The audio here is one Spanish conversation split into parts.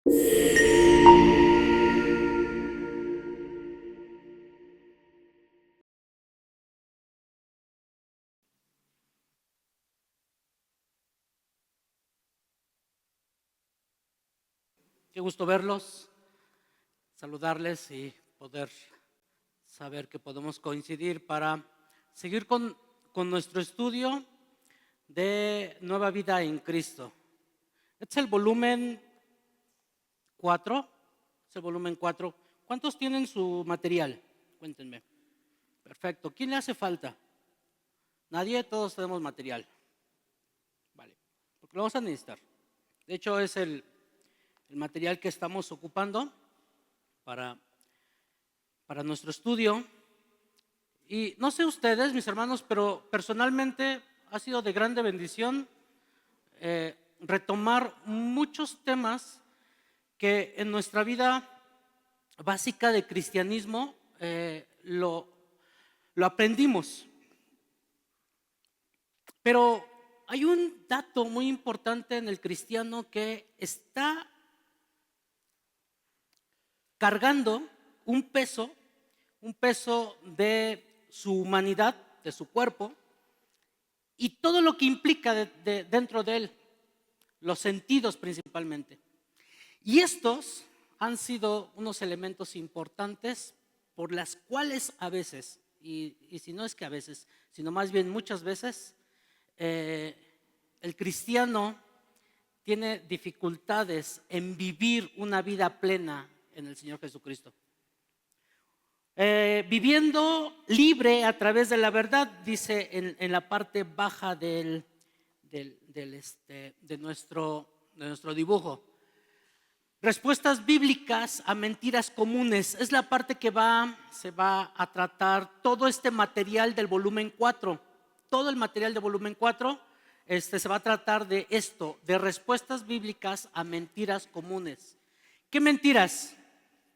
Qué gusto verlos, saludarles y poder saber que podemos coincidir para seguir con nuestro estudio de Nueva Vida en Cristo. Este es el volumen 4. Es el volumen 4. ¿Cuántos tienen su material? Cuéntenme. Perfecto. ¿Quién le hace falta? ¿Nadie? Todos tenemos material. Vale. Porque lo vamos a necesitar. De hecho, es el material que estamos ocupando para nuestro estudio. Y no sé ustedes, mis hermanos, pero personalmente ha sido de grande bendición retomar muchos temas que en nuestra vida básica de cristianismo lo aprendimos. Pero hay un dato muy importante en el cristiano que está cargando un peso de su humanidad, de su cuerpo, y todo lo que implica dentro de él, los sentidos principalmente. Y estos han sido unos elementos importantes por las cuales a veces, y si no es que a veces, sino más bien muchas veces, el cristiano tiene dificultades en vivir una vida plena en el Señor Jesucristo. Viviendo libre a través de la verdad, dice en la parte baja de nuestro dibujo. Respuestas bíblicas a mentiras comunes. Es la parte que se va a tratar todo este material del volumen 4. Todo el material del volumen 4 se va a tratar de esto, de respuestas bíblicas a mentiras comunes. ¿Qué mentiras?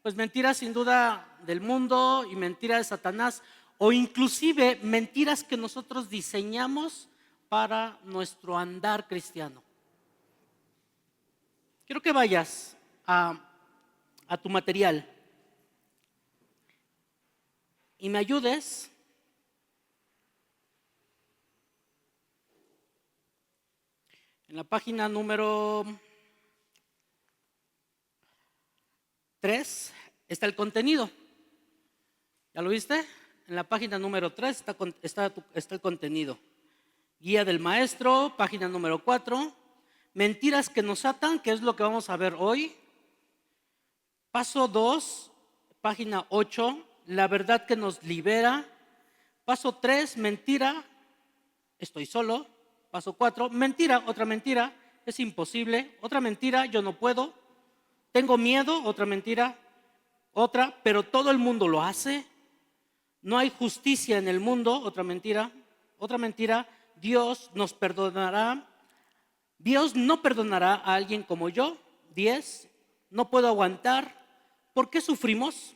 Pues mentiras sin duda del mundo y mentiras de Satanás, o inclusive mentiras que nosotros diseñamos para nuestro andar cristiano. Quiero que vayas a tu material y me ayudes en la página número 3 está el contenido. ¿Ya lo viste? En la página número 3 está el contenido. Guía del maestro, página número 4. Mentiras que nos atan, que es lo que vamos a ver hoy. Paso 2, página 8. La verdad que nos libera. Paso 3, mentira, estoy solo. Paso 4, mentira, otra mentira, es imposible. Otra mentira, yo no puedo. Tengo miedo, otra mentira. Otra, pero todo el mundo lo hace. No hay justicia en el mundo, otra mentira. Otra mentira, Dios nos perdonará. Dios no perdonará a alguien como yo. 10, no puedo aguantar. ¿Por qué sufrimos?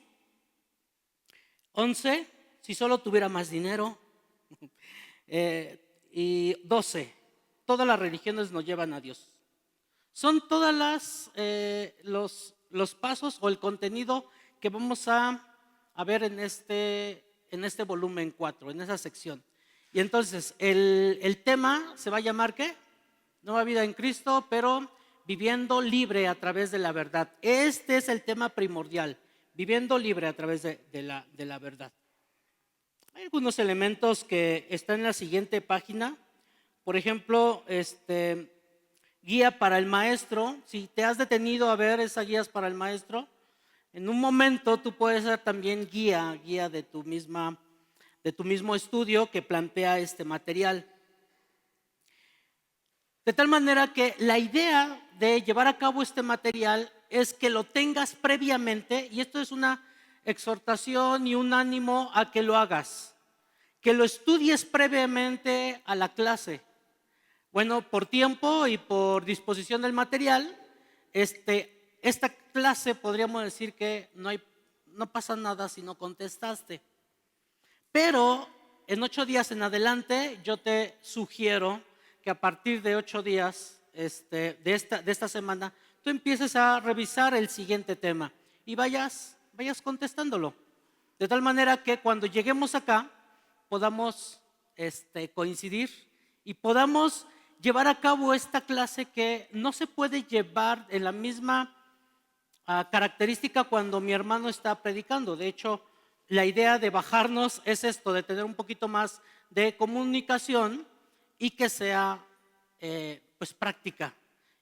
11, si solo tuviera más dinero. Y 12, todas las religiones nos llevan a Dios. Son todas los pasos o el contenido que vamos a ver en este volumen 4, en esa sección. Y entonces el tema se va a llamar ¿qué? Nueva vida en Cristo, pero viviendo libre a través de la verdad. Este es el tema primordial, viviendo libre a través de la verdad. Hay algunos elementos que están en la siguiente página. Por ejemplo, guía para el maestro. Si te has detenido a ver esas guías para el maestro, en un momento tú puedes ser también guía de tu mismo estudio que plantea este material. De tal manera que la idea de llevar a cabo este material es que lo tengas previamente, y esto es una exhortación y un ánimo a que lo hagas, que lo estudies previamente a la clase. Bueno, por tiempo y por disposición del material, esta clase podríamos decir que no pasa nada si no contestaste. Pero en 8 días en adelante yo te sugiero que a partir de 8 días de esta semana tú empieces a revisar el siguiente tema y vayas contestándolo. De tal manera que cuando lleguemos acá podamos coincidir y podamos llevar a cabo esta clase que no se puede llevar en la misma característica cuando mi hermano está predicando. De hecho, la idea de bajarnos es esto, de tener un poquito más de comunicación y que sea pues práctica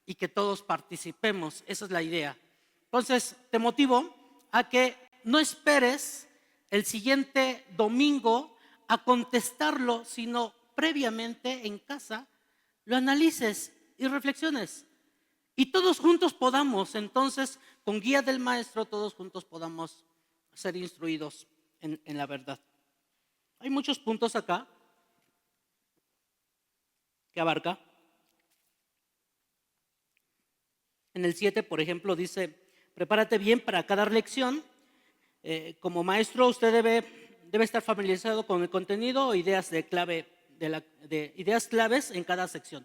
y que todos participemos. Esa es la idea. Entonces, te motivo a que no esperes el siguiente domingo a contestarlo, sino previamente en casa lo analices y reflexiones. Y todos juntos podamos, entonces, con guía del maestro, todos juntos podamos ser instruidos en la verdad. Hay muchos puntos acá que abarca. En el 7, por ejemplo, dice: prepárate bien para cada lección. Como maestro, usted debe estar familiarizado con el contenido o ideas ideas claves en cada sección.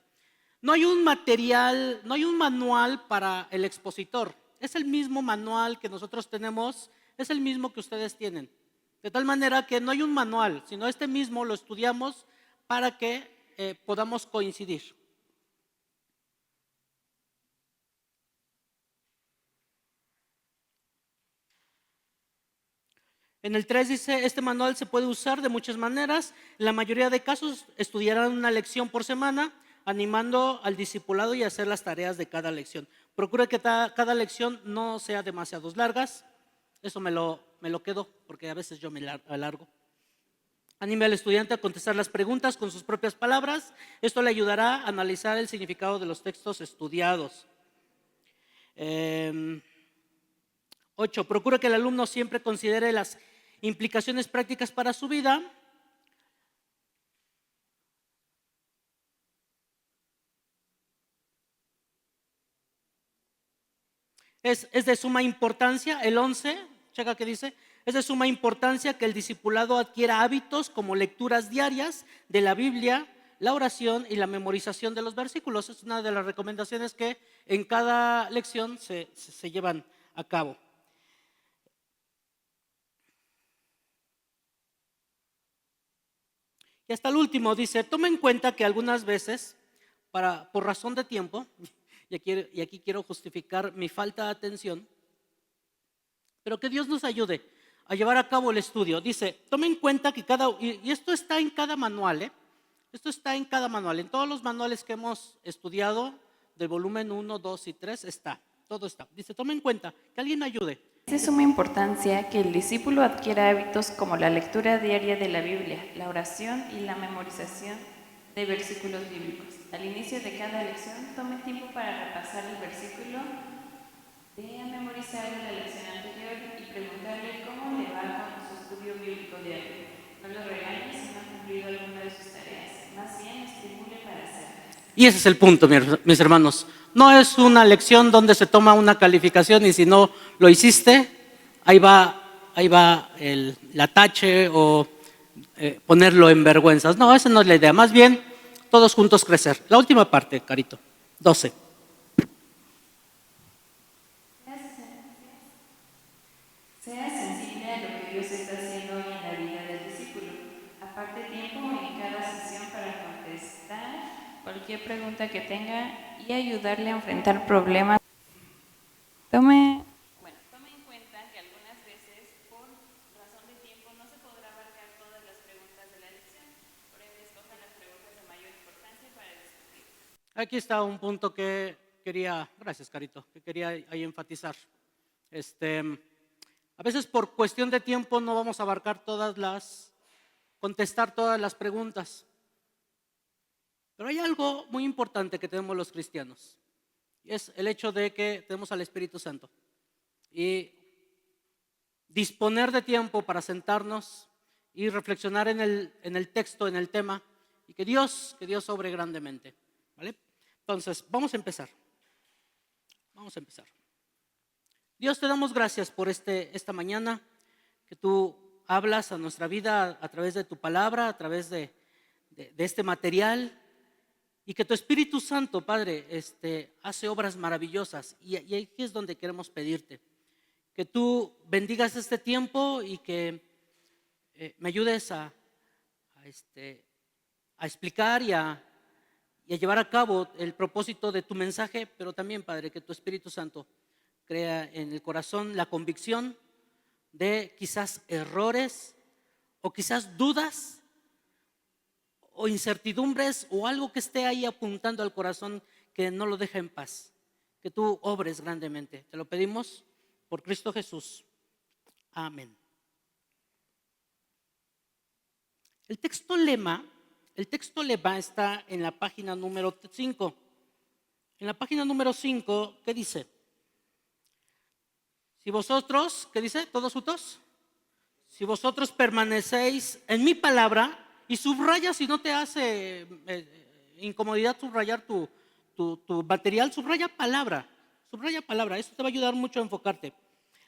No hay un material, no hay un manual para el expositor. Es el mismo manual que nosotros tenemos, es el mismo que ustedes tienen. De tal manera que no hay un manual, sino este mismo lo estudiamos para que podamos coincidir. En el 3 dice: este manual se puede usar de muchas maneras. En la mayoría de casos estudiarán una lección por semana, animando al discipulado y hacer las tareas de cada lección. Procura que cada lección no sea demasiado largas. Eso me lo quedo porque a veces yo me alargo. Anime al estudiante a contestar las preguntas con sus propias palabras. Esto le ayudará a analizar el significado de los textos estudiados. 8. Procura que el alumno siempre considere las implicaciones prácticas para su vida. Es de suma importancia, el 11, checa que dice: es de suma importancia que el discipulado adquiera hábitos como lecturas diarias de la Biblia, la oración y la memorización de los versículos. Es una de las recomendaciones que en cada lección se llevan a cabo. Y hasta el último dice: toma en cuenta que algunas veces, por razón de tiempo, y aquí quiero justificar mi falta de atención, pero que Dios nos ayude a llevar a cabo el estudio. Dice: toma en cuenta que y esto está en cada manual, esto está en cada manual, en todos los manuales que hemos estudiado, del volumen 1, 2 y 3 está, todo está. Dice: toma en cuenta, que alguien ayude. Es de suma importancia que el discípulo adquiera hábitos como la lectura diaria de la Biblia, la oración y la memorización de versículos bíblicos. Al inicio de cada lección, tome tiempo para repasar el versículo, de memorizar en la lección anterior y preguntarle cómo le va con su estudio bíblico diario. No lo regañe si no ha cumplido alguna de sus tareas, más bien estimule para hacerlas. Y ese es el punto, mis hermanos. No es una lección donde se toma una calificación y si no lo hiciste, ahí va la tache o ponerlo en vergüenzas. No, esa no es la idea. Más bien, todos juntos crecer. La última parte, Carito, 12. Sea sensible a lo que Dios está haciendo hoy en la vida del discípulo. Aparte tiempo en cada sesión para contestar cualquier pregunta que tenga y ayudarle a enfrentar problemas. Tome en cuenta que algunas veces, por razón de tiempo, no se podrá abarcar todas las preguntas de la lección. Por ende, escoja las preguntas de mayor importancia para discutir. Aquí está un punto que gracias Carito, que quería ahí enfatizar. A veces por cuestión de tiempo no vamos a abarcar contestar todas las preguntas. Pero hay algo muy importante que tenemos los cristianos. Y es el hecho de que tenemos al Espíritu Santo. Y disponer de tiempo para sentarnos y reflexionar en el texto, en el tema, y que Dios obre grandemente. ¿Vale? Entonces, vamos a empezar. Dios, te damos gracias por esta mañana, que tú hablas a nuestra vida a través de tu palabra, a través de este material. y que tu Espíritu Santo, Padre, hace obras maravillosas. Y aquí es donde queremos pedirte que tú bendigas este tiempo y que me ayudes a explicar y a llevar a cabo el propósito de tu mensaje, pero también, Padre, que tu Espíritu Santo crea en el corazón la convicción de quizás errores o quizás dudas o incertidumbres o algo que esté ahí apuntando al corazón que no lo deja en paz. Que tú obres grandemente. Te lo pedimos por Cristo Jesús. Amén. El texto lema está en la página número 5. En la página número 5, ¿qué dice? Si vosotros, ¿qué dice? ¿Todos juntos? Si vosotros permanecéis en mi palabra, y subraya si no te hace incomodidad subrayar tu material, subraya palabra, eso te va a ayudar mucho a enfocarte.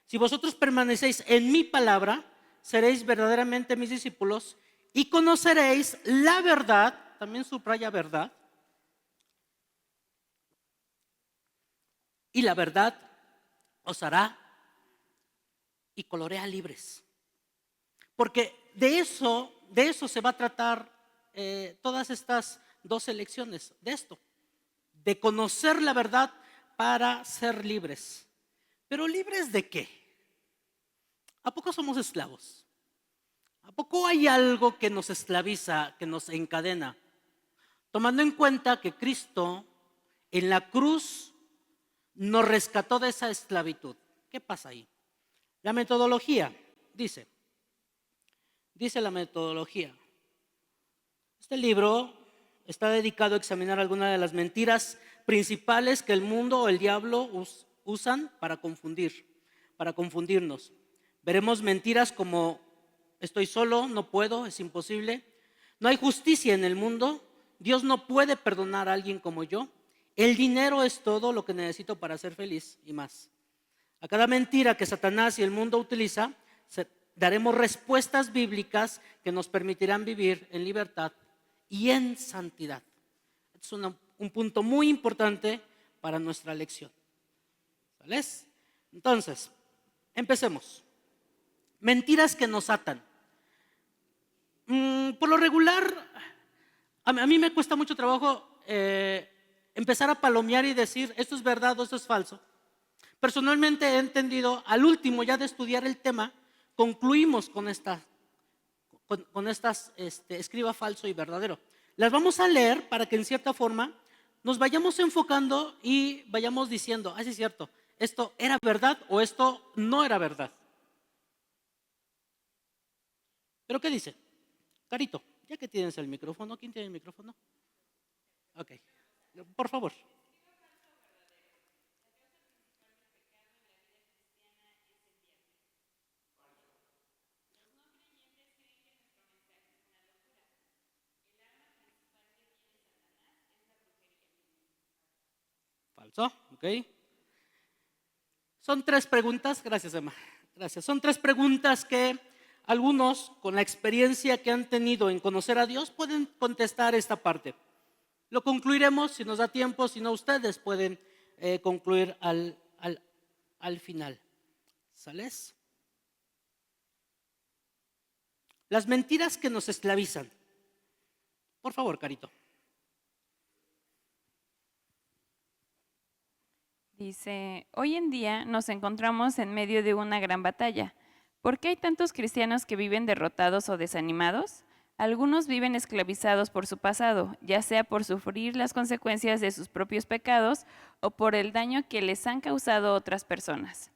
Si vosotros permanecéis en mi palabra, seréis verdaderamente mis discípulos y conoceréis la verdad, también subraya verdad, y la verdad os hará y colorea libres. Porque de eso se va a tratar todas estas 12 lecciones, de esto, de conocer la verdad para ser libres. ¿Pero libres de qué? ¿A poco somos esclavos? ¿A poco hay algo que nos esclaviza, que nos encadena? Tomando en cuenta que Cristo en la cruz nos rescató de esa esclavitud. ¿Qué pasa ahí? La metodología dice la metodología. Este libro está dedicado a examinar algunas de las mentiras principales que el mundo o el diablo usan para confundirnos. Veremos mentiras como estoy solo, no puedo, es imposible, no hay justicia en el mundo, Dios no puede perdonar a alguien como yo, el dinero es todo lo que necesito para ser feliz y más. A cada mentira que Satanás y el mundo utiliza, daremos respuestas bíblicas que nos permitirán vivir en libertad y en santidad. Es un punto muy importante para nuestra lección. ¿Sales? Entonces, empecemos. Mentiras que nos atan. Por lo regular, a mí me cuesta mucho trabajo empezar a palomear y decir esto es verdad o esto es falso. Personalmente he entendido, al último ya de estudiar el tema, concluimos con estas escriba falso y verdadero. Las vamos a leer para que en cierta forma nos vayamos enfocando y vayamos diciendo, sí es cierto, esto era verdad o esto no era verdad. ¿Pero qué dice? Carito, ya que tienes el micrófono, ¿quién tiene el micrófono? Ok, por favor. Falso, ok. Son 3 preguntas, gracias Emma, gracias. Son 3 preguntas que algunos con la experiencia que han tenido en conocer a Dios pueden contestar esta parte. Lo concluiremos si nos da tiempo, si no ustedes pueden concluir al final. ¿Sales? Las mentiras que nos esclavizan. Por favor, Carito. Dice, hoy en día nos encontramos en medio de una gran batalla. ¿Por qué hay tantos cristianos que viven derrotados o desanimados? Algunos viven esclavizados por su pasado, ya sea por sufrir las consecuencias de sus propios pecados o por el daño que les han causado otras personas.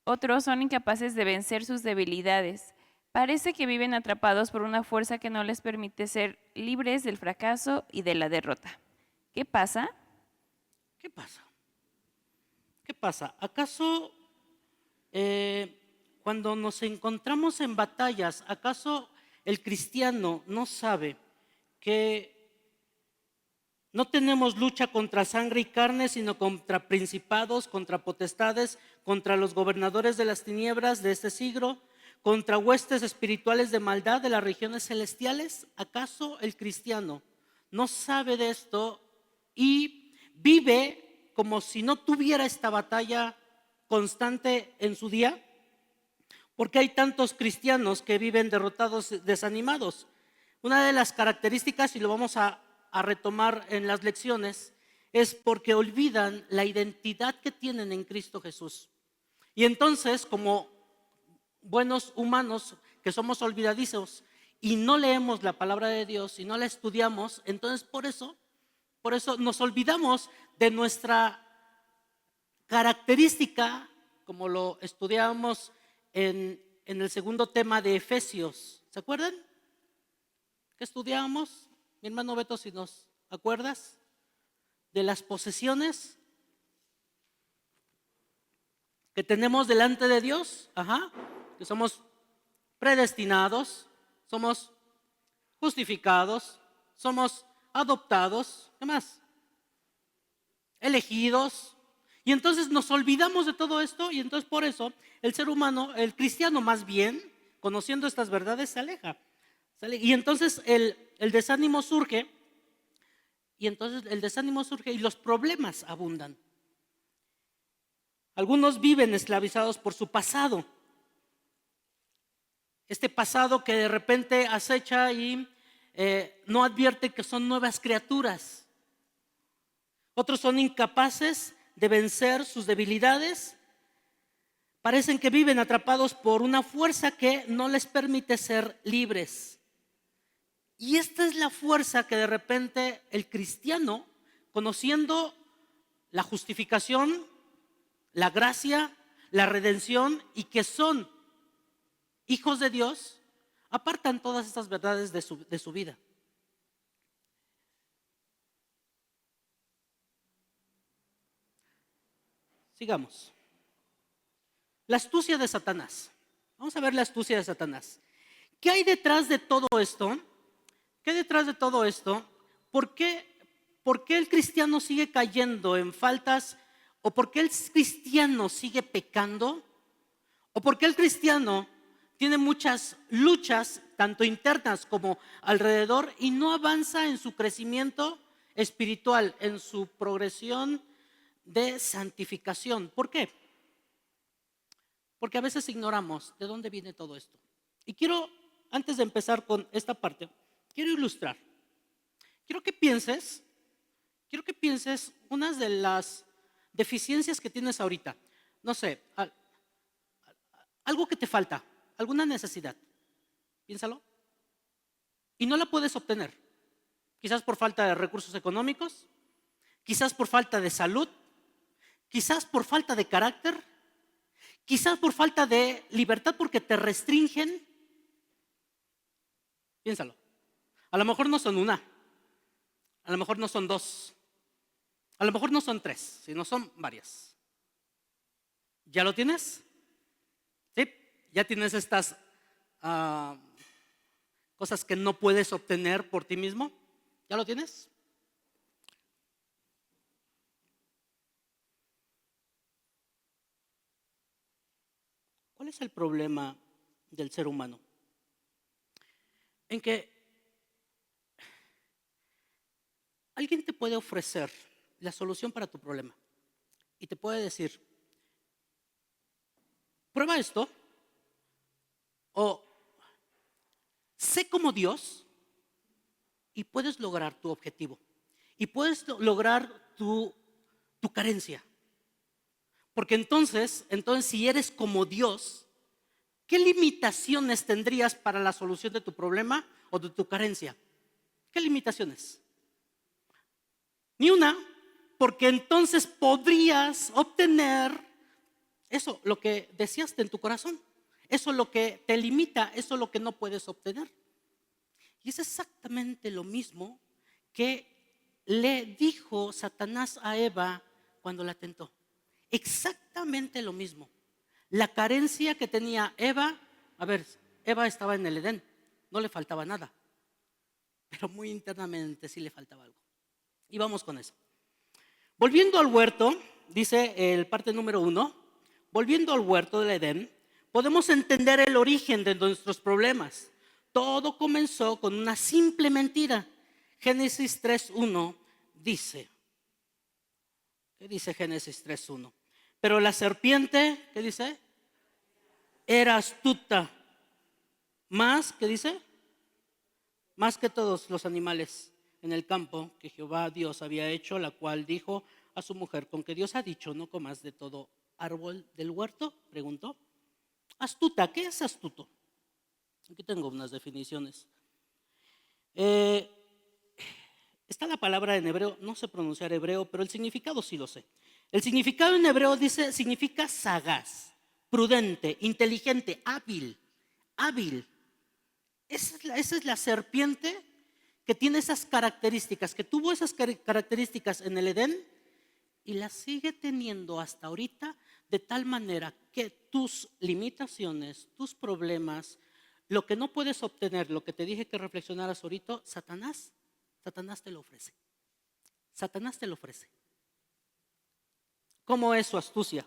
Otros son incapaces de vencer sus debilidades. Parece que viven atrapados por una fuerza que no les permite ser libres del fracaso y de la derrota. ¿Qué pasa? ¿Qué pasa? ¿Qué pasa? ¿Acaso cuando nos encontramos en batallas, acaso el cristiano no sabe que no tenemos lucha contra sangre y carne, sino contra principados, contra potestades, contra los gobernadores de las tinieblas de este siglo, contra huestes espirituales de maldad de las regiones celestiales? ¿Acaso el cristiano no sabe de esto y vive como si no tuviera esta batalla constante en su día? ¿Por qué hay tantos cristianos que viven derrotados, desanimados? Una de las características, y lo vamos a retomar en las lecciones, es porque olvidan la identidad que tienen en Cristo Jesús. Y entonces, como buenos humanos que somos olvidadizos y no leemos la palabra de Dios y no la estudiamos, entonces por eso nos olvidamos de nuestra característica, como lo estudiamos en el segundo tema de Efesios. ¿Se acuerdan? ¿Qué estudiábamos? Mi hermano Beto, si nos acuerdas, de las posesiones que tenemos delante de Dios, que somos predestinados, somos justificados, somos adoptados, ¿qué más? Elegidos. Y entonces nos olvidamos de todo esto, y entonces por eso el ser humano, el cristiano más bien, conociendo estas verdades, se aleja. Y entonces el desánimo surge, y los problemas abundan. Algunos viven esclavizados por su pasado. Este pasado que de repente acecha y no advierte que son nuevas criaturas. Otros son incapaces de vencer sus debilidades. Parecen que viven atrapados por una fuerza que no les permite ser libres. Y esta es la fuerza que de repente el cristiano, conociendo la justificación, la gracia, la redención, y que son hijos de Dios, apartan todas estas verdades de su vida. Sigamos. La astucia de Satanás. Vamos a ver la astucia de Satanás. ¿Qué hay detrás de todo esto? ¿Qué hay detrás de todo esto? ¿Por qué el cristiano sigue cayendo en faltas? ¿O por qué el cristiano sigue pecando? ¿O por qué el cristiano tiene muchas luchas, tanto internas como alrededor, y no avanza en su crecimiento espiritual, en su progresión de santificación? ¿Por qué? Porque a veces ignoramos de dónde viene todo esto. Y quiero, antes de empezar con esta parte, quiero ilustrar. Quiero que pienses unas de las deficiencias que tienes ahorita. No sé, algo que te falta, alguna necesidad. Piénsalo. Y no la puedes obtener. Quizás por falta de recursos económicos, quizás por falta de salud, quizás por falta de carácter, quizás por falta de libertad porque te restringen. Piénsalo. A lo mejor no son una, a lo mejor no son dos, a lo mejor no son tres, sino son varias. ¿Ya lo tienes? ¿Sí? ¿Ya tienes estas cosas que no puedes obtener por ti mismo? ¿Ya lo tienes? ¿Cuál es el problema del ser humano? En que alguien te puede ofrecer la solución para tu problema y te puede decir, prueba esto, o sé como Dios y puedes lograr tu objetivo y puedes lograr tu carencia. Porque entonces si eres como Dios, ¿qué limitaciones tendrías para la solución de tu problema o de tu carencia? ¿Qué limitaciones? Ni una, porque entonces podrías obtener eso, lo que deseaste en tu corazón. Eso es lo que te limita, eso es lo que no puedes obtener. Y es exactamente lo mismo que le dijo Satanás a Eva cuando la tentó. Exactamente lo mismo. La carencia que tenía Eva, Eva estaba en el Edén, no le faltaba nada, pero muy internamente sí le faltaba algo. Y vamos con eso. Volviendo al huerto, dice el parte número 1, volviendo al huerto del Edén, podemos entender el origen de nuestros problemas. Todo comenzó con una simple mentira. Génesis 3:1 dice, ¿Qué dice Génesis 3:1? Pero la serpiente, ¿qué dice? Era astuta. Más, ¿qué dice? Más que todos los animales en el campo que Jehová Dios había hecho, la cual dijo a su mujer: con que Dios ha dicho, no comas de todo árbol del huerto, preguntó. Astuta, ¿qué es astuto? Aquí tengo unas definiciones. Está la palabra en hebreo, no sé pronunciar hebreo, pero el significado sí lo sé. El significado en hebreo significa sagaz, prudente, inteligente, hábil. Esa es la serpiente que tiene esas características, que tuvo esas características en el Edén y las sigue teniendo hasta ahorita, de tal manera que tus limitaciones, tus problemas, lo que no puedes obtener, lo que te dije que reflexionaras ahorita, Satanás te lo ofrece. Satanás te lo ofrece. ¿Cómo es su astucia?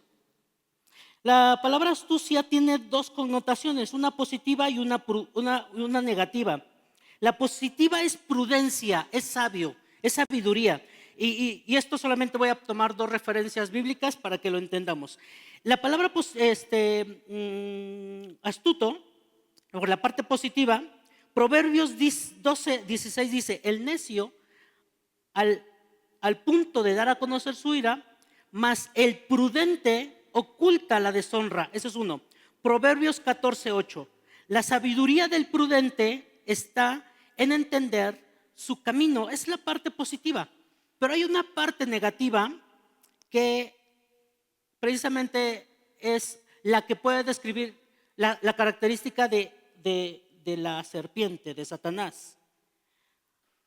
La palabra astucia tiene dos connotaciones, una positiva y una negativa. La positiva es prudencia, es sabio, es sabiduría. Y esto solamente voy a tomar dos referencias bíblicas para que lo entendamos. La palabra astuto, o la parte positiva, Proverbios 12:16 dice: el necio al punto de dar a conocer su ira, mas el prudente oculta la deshonra. Ese es uno. Proverbios 14:8. La sabiduría del prudente está en entender su camino. Es la parte positiva. Pero hay una parte negativa que precisamente es la que puede describir la característica de la serpiente, de Satanás.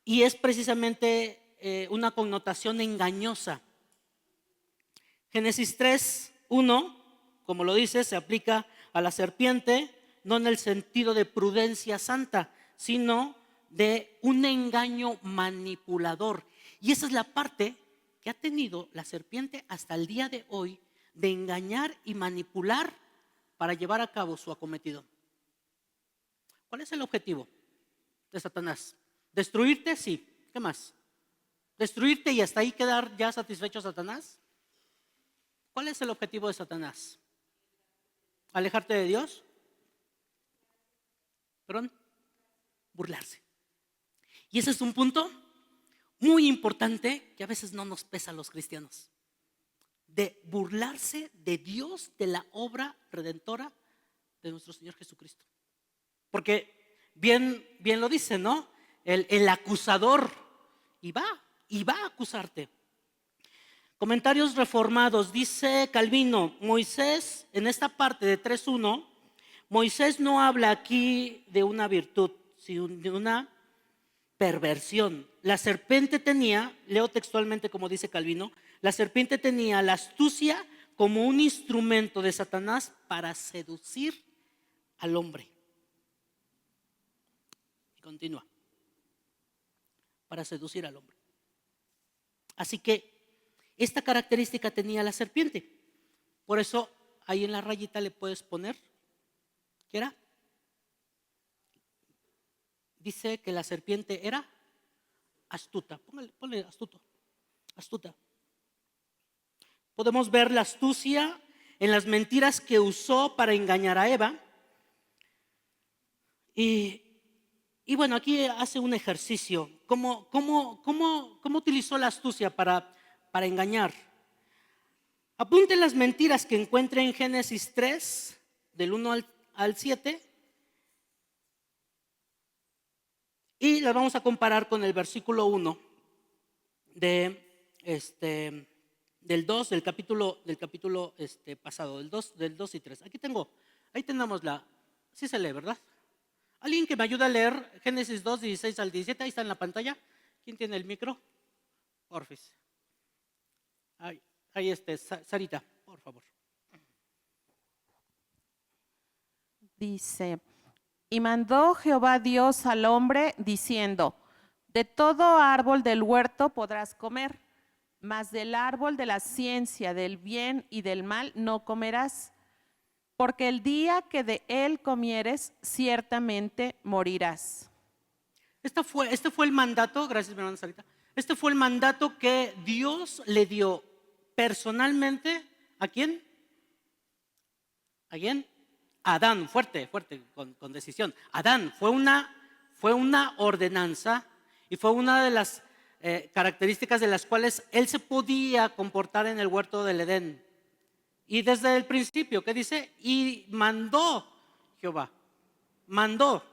Y es precisamente una connotación engañosa. Génesis 3:1, como lo dice, se aplica a la serpiente, no en el sentido de prudencia santa, sino de un engaño manipulador. Y esa es la parte que ha tenido la serpiente hasta el día de hoy, de engañar y manipular para llevar a cabo su acometido. ¿Cuál es el objetivo de Satanás? ¿Destruirte? Sí. ¿Qué más? ¿Destruirte y hasta ahí quedar ya satisfecho Satanás? ¿Cuál es el objetivo de Satanás? ¿Alejarte de Dios? ¿Perdón? Burlarse. Y ese es un punto muy importante que a veces no nos pesa a los cristianos. De burlarse de Dios, de la obra redentora de nuestro Señor Jesucristo. Porque bien lo dice, ¿no? El acusador y va a acusarte. Comentarios reformados, dice Calvino: Moisés, en esta parte de 3:1, Moisés no habla aquí de una virtud, sino de una perversión. La serpiente tenía, leo textualmente como dice Calvino, la serpiente tenía la astucia como un instrumento de Satanás para seducir al hombre. Y continúa. Para seducir al hombre. Así que esta característica tenía la serpiente. Por eso ahí en la rayita le puedes poner, ¿qué era? Dice que la serpiente era astuta. Ponle astuta. Podemos ver la astucia en las mentiras que usó para engañar a Eva. Y bueno, aquí hace un ejercicio. ¿Cómo utilizó la astucia para engañar? Apunten las mentiras que encuentre en Génesis 3, del 1 al 7. Y las vamos a comparar con el versículo 1 del 2, del capítulo pasado, del 2 y 3. Ahí tenemos sí se lee, ¿verdad? ¿Alguien que me ayude a leer Génesis 2, 16 al 17? Ahí está en la pantalla. ¿Quién tiene el micro? Porfis. Ahí Sarita, por favor. Dice: y mandó Jehová Dios al hombre diciendo: de todo árbol del huerto podrás comer, mas del árbol de la ciencia del bien y del mal no comerás, porque el día que de él comieres, ciertamente morirás. Este fue el mandato, gracias mi hermana Sarita. Este fue el mandato que Dios le dio personalmente, ¿a quién? ¿A quién? A Adán, fuerte, con decisión. Adán, fue una ordenanza y fue una de las características de las cuales él se podía comportar en el huerto del Edén. Y desde el principio, ¿qué dice? Y mandó Jehová, mandó.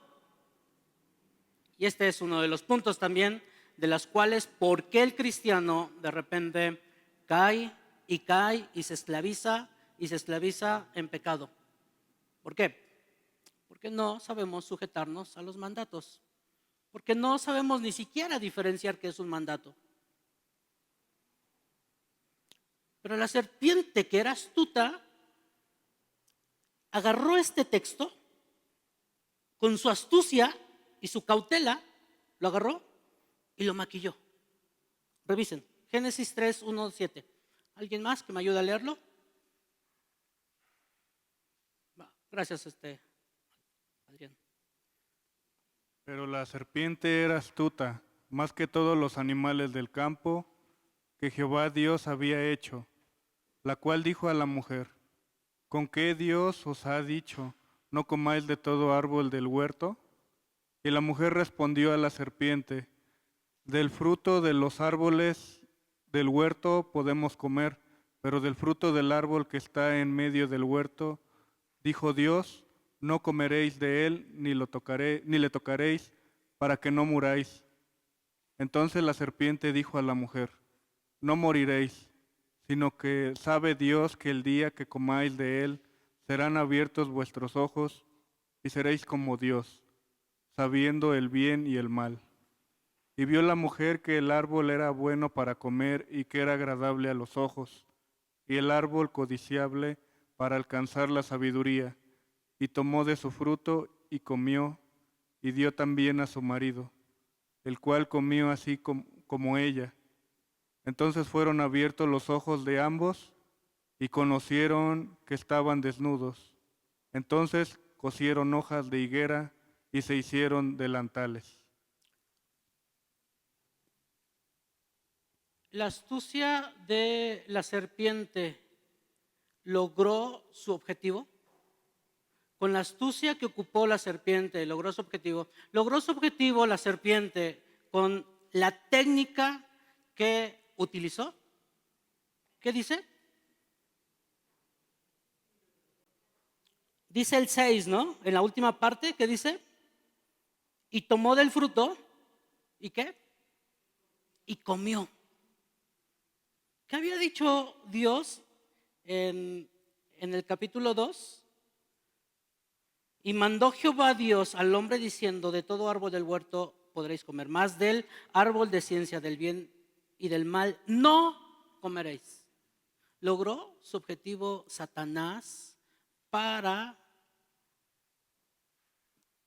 Y este es uno de los puntos también de las cuales, ¿por qué el cristiano de repente cae y se esclaviza en pecado? ¿Por qué? Porque no sabemos sujetarnos a los mandatos, porque no sabemos ni siquiera diferenciar qué es un mandato. Pero la serpiente, que era astuta, agarró este texto con su astucia y su cautela, lo agarró y lo maquilló. Revisen, Génesis 3, 1, 7. ¿Alguien más que me ayude a leerlo? Gracias, Adrián. Pero la serpiente era astuta, más que todos los animales del campo que Jehová Dios había hecho, la cual dijo a la mujer: ¿con qué Dios os ha dicho, no comáis de todo árbol del huerto? Y la mujer respondió a la serpiente: del fruto de los árboles del huerto podemos comer, pero del fruto del árbol que está en medio del huerto, dijo Dios, no comeréis de él, ni le tocaréis, para que no muráis. Entonces la serpiente dijo a la mujer: no moriréis, sino que sabe Dios que el día que comáis de él, serán abiertos vuestros ojos, y seréis como Dios, sabiendo el bien y el mal. Y vio la mujer que el árbol era bueno para comer y que era agradable a los ojos, y el árbol codiciable para alcanzar la sabiduría, y tomó de su fruto y comió, y dio también a su marido, el cual comió así como ella. Entonces fueron abiertos los ojos de ambos, y conocieron que estaban desnudos. Entonces cosieron hojas de higuera y se hicieron delantales. La astucia de la serpiente logró su objetivo. Con la astucia que ocupó la serpiente, logró su objetivo. Logró su objetivo la serpiente con la técnica que utilizó. ¿Qué dice? Dice el 6, ¿no? En la última parte, ¿qué dice? Y tomó del fruto, ¿y qué? Y comió. ¿Qué había dicho Dios en el capítulo 2? Y mandó Jehová Dios al hombre diciendo: de todo árbol del huerto podréis comer, mas del árbol de ciencia del bien y del mal no comeréis. ¿Logró su objetivo Satanás para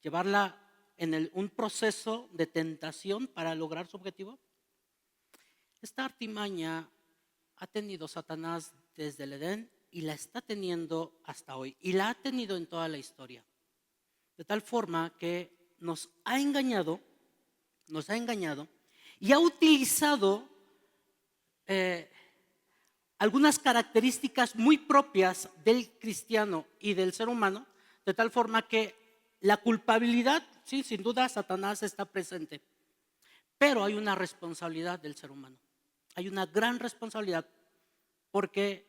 llevarla en un proceso de tentación para lograr su objetivo? Esta artimaña ha tenido Satanás desde el Edén y la está teniendo hasta hoy, y la ha tenido en toda la historia, de tal forma que nos ha engañado y ha utilizado algunas características muy propias del cristiano y del ser humano, de tal forma que la culpabilidad, sí, sin duda Satanás está presente, pero hay una responsabilidad del ser humano. Hay una gran responsabilidad porque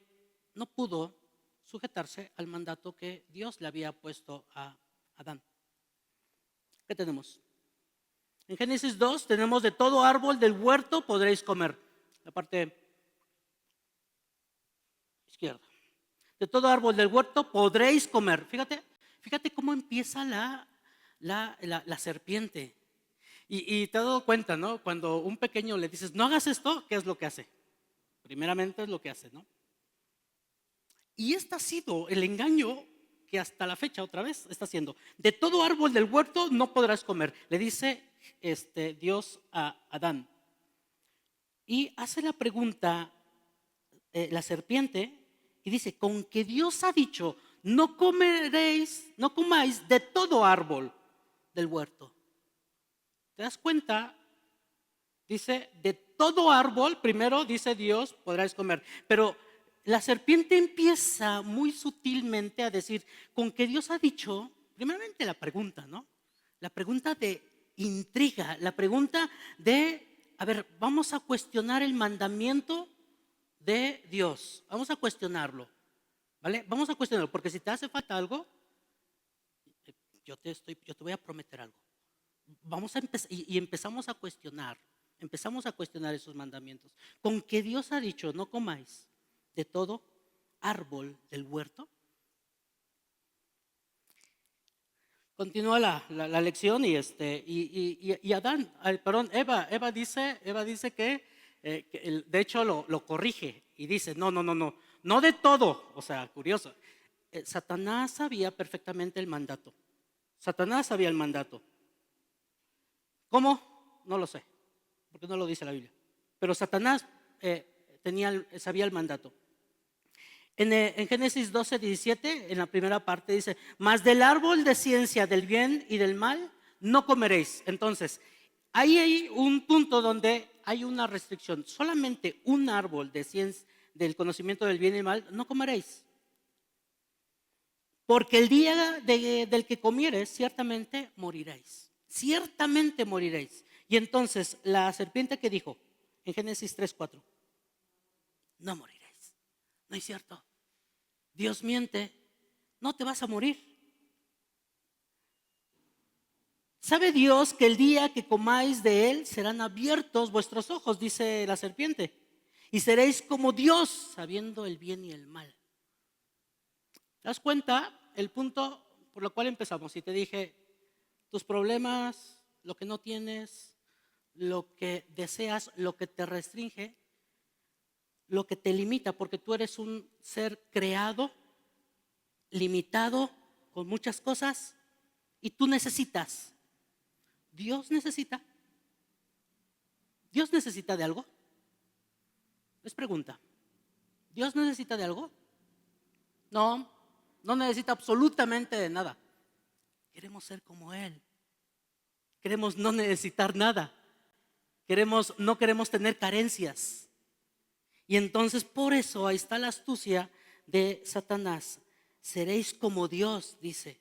no pudo sujetarse al mandato que Dios le había puesto a Adán. ¿Qué tenemos? En Génesis 2 tenemos: de todo árbol del huerto podréis comer. La parte izquierda. De todo árbol del huerto podréis comer. Fíjate cómo empieza la serpiente. Y te has dado cuenta, ¿no? Cuando un pequeño le dices: no hagas esto, ¿qué es lo que hace? Primeramente es lo que hace, ¿no? Y este ha sido el engaño que hasta la fecha otra vez está haciendo. De todo árbol del huerto no podrás comer, le dice Dios a Adán. Y hace la pregunta la serpiente y dice: con que Dios ha dicho, no comáis de todo árbol del huerto. ¿Te das cuenta? Dice: de todo árbol, primero dice Dios, podrás comer. Pero la serpiente empieza muy sutilmente a decir, con que Dios ha dicho, primeramente la pregunta, ¿no? La pregunta de intriga, la pregunta de, a ver, vamos a cuestionar el mandamiento de Dios, vamos a cuestionarlo, ¿vale? Vamos a cuestionarlo, porque si te hace falta algo, yo te voy a prometer algo. Vamos a empezar, y empezamos a cuestionar esos mandamientos. Con que Dios ha dicho, no comáis de todo árbol del huerto. Continúa la lección y Adán, perdón, Eva dice que de hecho lo corrige y dice, no de todo, o sea, curioso. Satanás sabía perfectamente el mandato. Satanás sabía el mandato. ¿Cómo? No lo sé, porque no lo dice la Biblia. Pero Satanás sabía el mandato. En Génesis 12:17, en la primera parte dice, mas del árbol de ciencia del bien y del mal no comeréis. Entonces, ahí hay un punto donde hay una restricción. Solamente un árbol de ciencia, del conocimiento del bien y del mal, no comeréis. Porque el día del que comieres, ciertamente moriréis. Ciertamente moriréis. Y entonces, la serpiente que dijo en Génesis 3:4, no moriréis. No es cierto. Dios miente. No te vas a morir. ¿Sabe Dios que el día que comáis de él serán abiertos vuestros ojos, dice la serpiente, y seréis como Dios, sabiendo el bien y el mal? ¿Te das cuenta? El punto por lo cual empezamos. Y te dije, tus problemas, lo que no tienes, lo que deseas, lo que te restringe, lo que te limita, porque tú eres un ser creado, limitado, con muchas cosas, y tú necesitas. Dios necesita de algo. Les pregunta, ¿Dios necesita de algo? No necesita absolutamente de nada. Queremos ser como Él. Queremos no necesitar nada. No queremos tener carencias. Y entonces por eso ahí está la astucia de Satanás. Seréis como Dios, dice.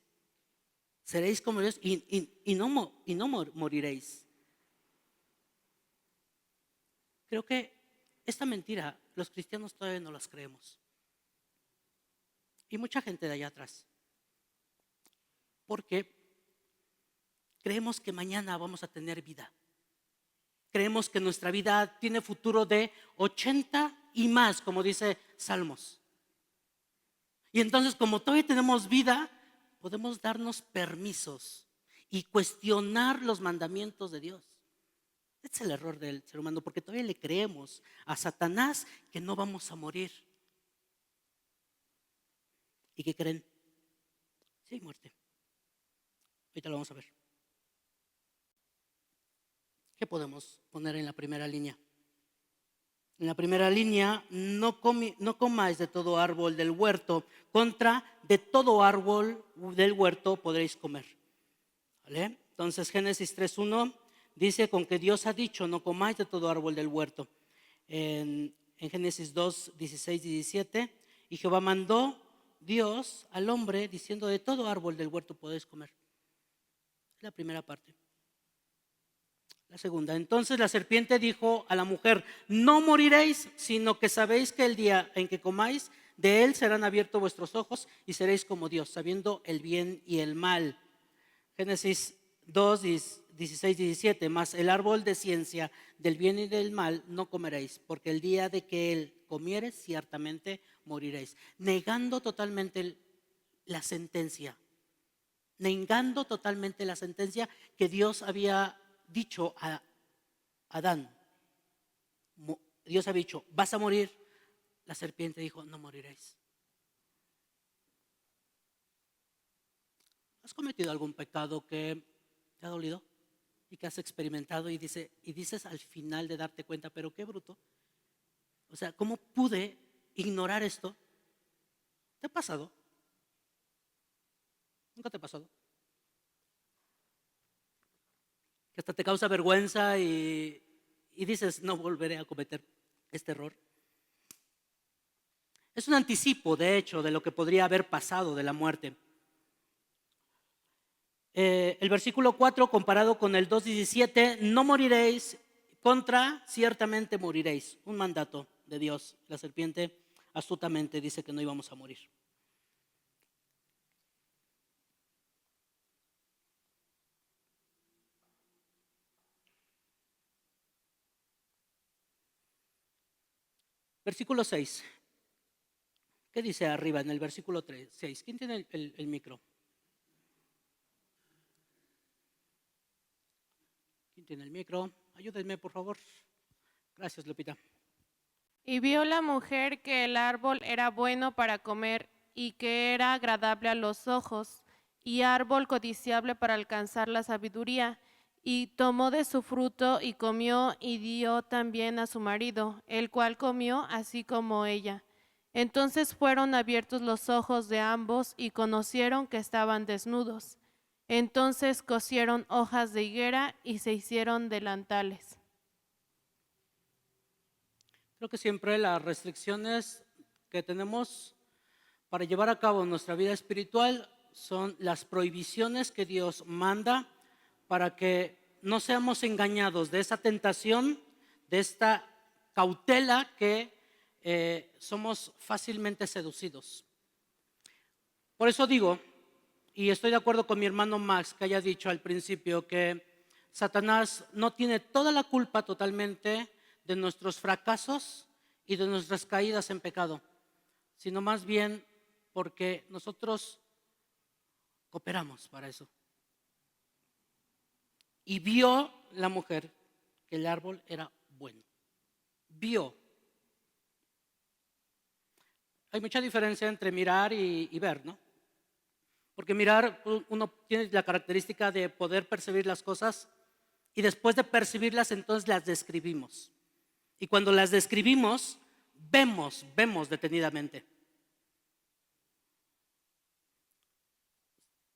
Seréis como Dios y no moriréis. Creo que esta mentira los cristianos todavía no las creemos. Y mucha gente de allá atrás. Porque creemos que mañana vamos a tener vida. Creemos que nuestra vida tiene futuro de 80 y más, como dice Salmos. Y entonces, como todavía tenemos vida, podemos darnos permisos y cuestionar los mandamientos de Dios. Este es el error del ser humano, porque todavía le creemos a Satanás que no vamos a morir. ¿Y qué creen? Sí hay muerte. Ahorita lo vamos a ver. ¿Qué podemos poner en la primera línea? En la primera línea, no comáis de todo árbol del huerto, contra de todo árbol del huerto podréis comer. ¿Vale? Entonces Génesis 3:1 dice, con que Dios ha dicho, no comáis de todo árbol del huerto. En Génesis 2:16-17, y Jehová mandó Dios al hombre diciendo, de todo árbol del huerto podéis comer. Es la primera parte. La segunda, entonces la serpiente dijo a la mujer, no moriréis, sino que sabéis que el día en que comáis de él serán abiertos vuestros ojos y seréis como Dios, sabiendo el bien y el mal. Génesis 2:16-17, mas el árbol de ciencia del bien y del mal no comeréis, porque el día de que él comieres ciertamente moriréis. Negando totalmente la sentencia, que Dios había dicho a Adán. Dios había dicho, vas a morir. La serpiente dijo, no moriréis. ¿Has cometido algún pecado que te ha dolido y que has experimentado y dices al final de darte cuenta, pero qué bruto? O sea, ¿cómo pude ignorar esto? ¿Te ha pasado? ¿Nunca te ha pasado? Que hasta te causa vergüenza y y dices, no volveré a cometer este error. Es un anticipo, de hecho, de lo que podría haber pasado de la muerte. El versículo 4 comparado con el 2:17, no moriréis, contra ciertamente moriréis. Un mandato de Dios. La serpiente astutamente dice que no íbamos a morir. Versículo 6. ¿Qué dice arriba en el versículo 6? ¿Quién tiene el micro? ¿Quién tiene el micro? Ayúdenme, por favor. Gracias, Lupita. Y vio la mujer que el árbol era bueno para comer y que era agradable a los ojos y árbol codiciable para alcanzar la sabiduría. Y tomó de su fruto y comió y dio también a su marido, el cual comió así como ella. Entonces fueron abiertos los ojos de ambos y conocieron que estaban desnudos. Entonces cosieron hojas de higuera y se hicieron delantales. Creo que siempre las restricciones que tenemos para llevar a cabo nuestra vida espiritual son las prohibiciones que Dios manda para que no seamos engañados de esa tentación, de esta cautela que somos fácilmente seducidos. Por eso digo, y estoy de acuerdo con mi hermano Max que haya dicho al principio que Satanás no tiene toda la culpa totalmente de nuestros fracasos y de nuestras caídas en pecado, sino más bien porque nosotros cooperamos para eso. Y vio la mujer que el árbol era bueno. Vio. Hay mucha diferencia entre mirar y ver, ¿no? Porque mirar, uno tiene la característica de poder percibir las cosas y después de percibirlas, entonces las describimos. Y cuando las describimos, vemos detenidamente.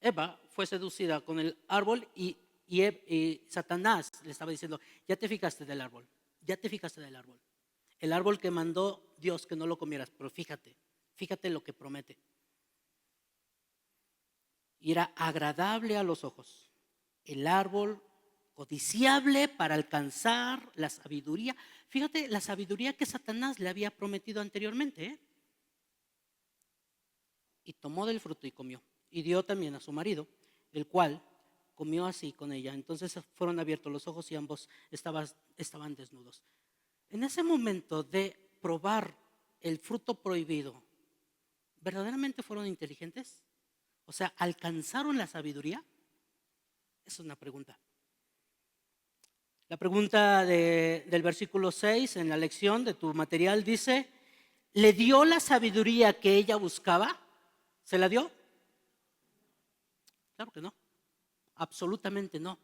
Eva fue seducida con el árbol y Satanás le estaba diciendo, ya te fijaste del árbol, ya te fijaste del árbol. El árbol que mandó Dios que no lo comieras, pero fíjate lo que promete. Y era agradable a los ojos. El árbol codiciable para alcanzar la sabiduría. Fíjate la sabiduría que Satanás le había prometido anteriormente, ¿eh? Y tomó del fruto y comió. Y dio también a su marido, el cual comió así con ella. Entonces fueron abiertos los ojos y ambos estaban desnudos. En ese momento de probar el fruto prohibido, ¿verdaderamente fueron inteligentes? O sea, ¿alcanzaron la sabiduría? Esa es una pregunta. La pregunta del versículo 6 en la lección de tu material dice, ¿le dio la sabiduría que ella buscaba? ¿Se la dio? Claro que no, absolutamente no.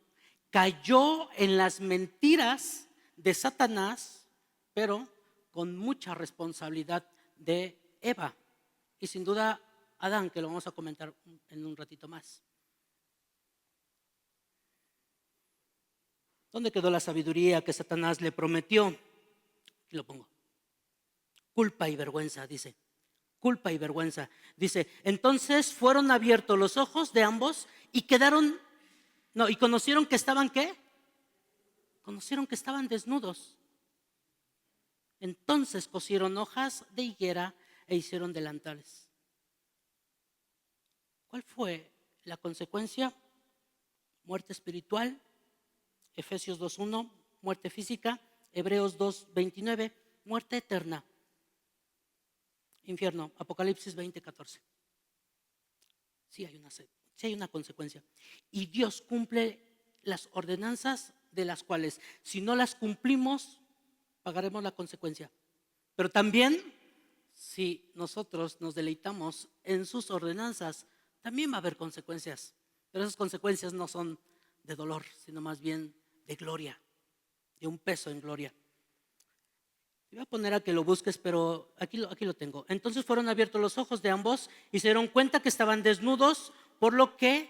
Cayó en las mentiras de Satanás, pero con mucha responsabilidad de Eva. Y sin duda Adán, que lo vamos a comentar en un ratito más. ¿Dónde quedó la sabiduría que Satanás le prometió? Aquí lo pongo. Culpa y vergüenza, dice. Culpa y vergüenza. Dice, entonces fueron abiertos los ojos de ambos y y conocieron que estaban ¿qué? Conocieron que estaban desnudos. Entonces cosieron hojas de higuera e hicieron delantales. ¿Cuál fue la consecuencia? Muerte espiritual. Efesios 2:1, muerte física. Hebreos 2:29, muerte eterna. Infierno, Apocalipsis 20:14. Sí hay una consecuencia. Y Dios cumple las ordenanzas de las cuales, si no las cumplimos, pagaremos la consecuencia. Pero también, si nosotros nos deleitamos en sus ordenanzas, también va a haber consecuencias. Pero esas consecuencias no son de dolor, sino más bien de gloria, de un peso en gloria. Te voy a poner a que lo busques, pero aquí lo tengo. Entonces fueron abiertos los ojos de ambos y se dieron cuenta que estaban desnudos, por lo que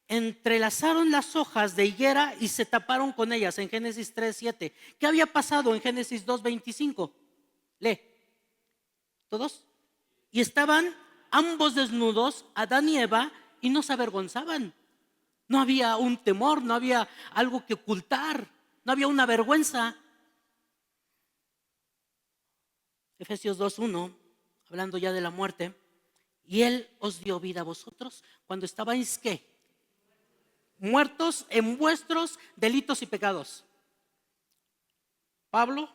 entrelazaron las hojas de higuera y se taparon con ellas en Génesis 3:7. ¿Qué había pasado en Génesis 2:25? Lee. ¿Todos? Y estaban ambos desnudos, Adán y Eva, y no se avergonzaban. No había un temor, no había algo que ocultar, no había una vergüenza. Efesios 2:1, hablando ya de la muerte, y Él os dio vida a vosotros cuando estabais, ¿qué? Muertos en vuestros delitos y pecados. Pablo,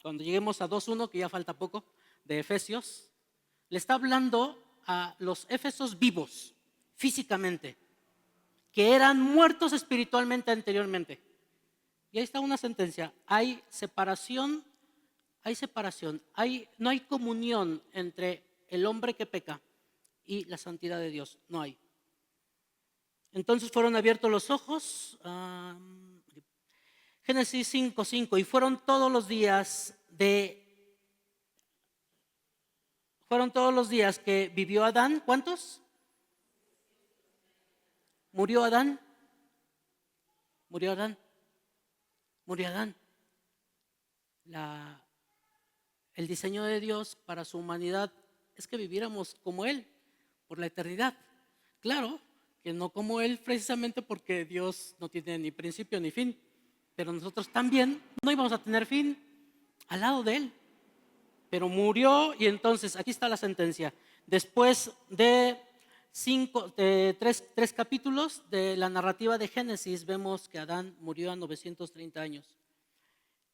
cuando lleguemos a 2:1, que ya falta poco, de Efesios, le está hablando a los éfesos vivos, físicamente, que eran muertos espiritualmente anteriormente. Y ahí está una sentencia: hay separación, no hay comunión entre el hombre que peca y la santidad de Dios, no hay. Entonces fueron abiertos los ojos, Génesis 5:5, y fueron todos los días que vivió Adán. ¿Cuántos? Murió Adán. El diseño de Dios para su humanidad es que viviéramos como Él por la eternidad. Claro que no como Él, precisamente porque Dios no tiene ni principio ni fin, pero nosotros también no íbamos a tener fin al lado de Él. Pero murió, y entonces aquí está la sentencia. Después de tres capítulos de la narrativa de Génesis, vemos que Adán murió a 930 años.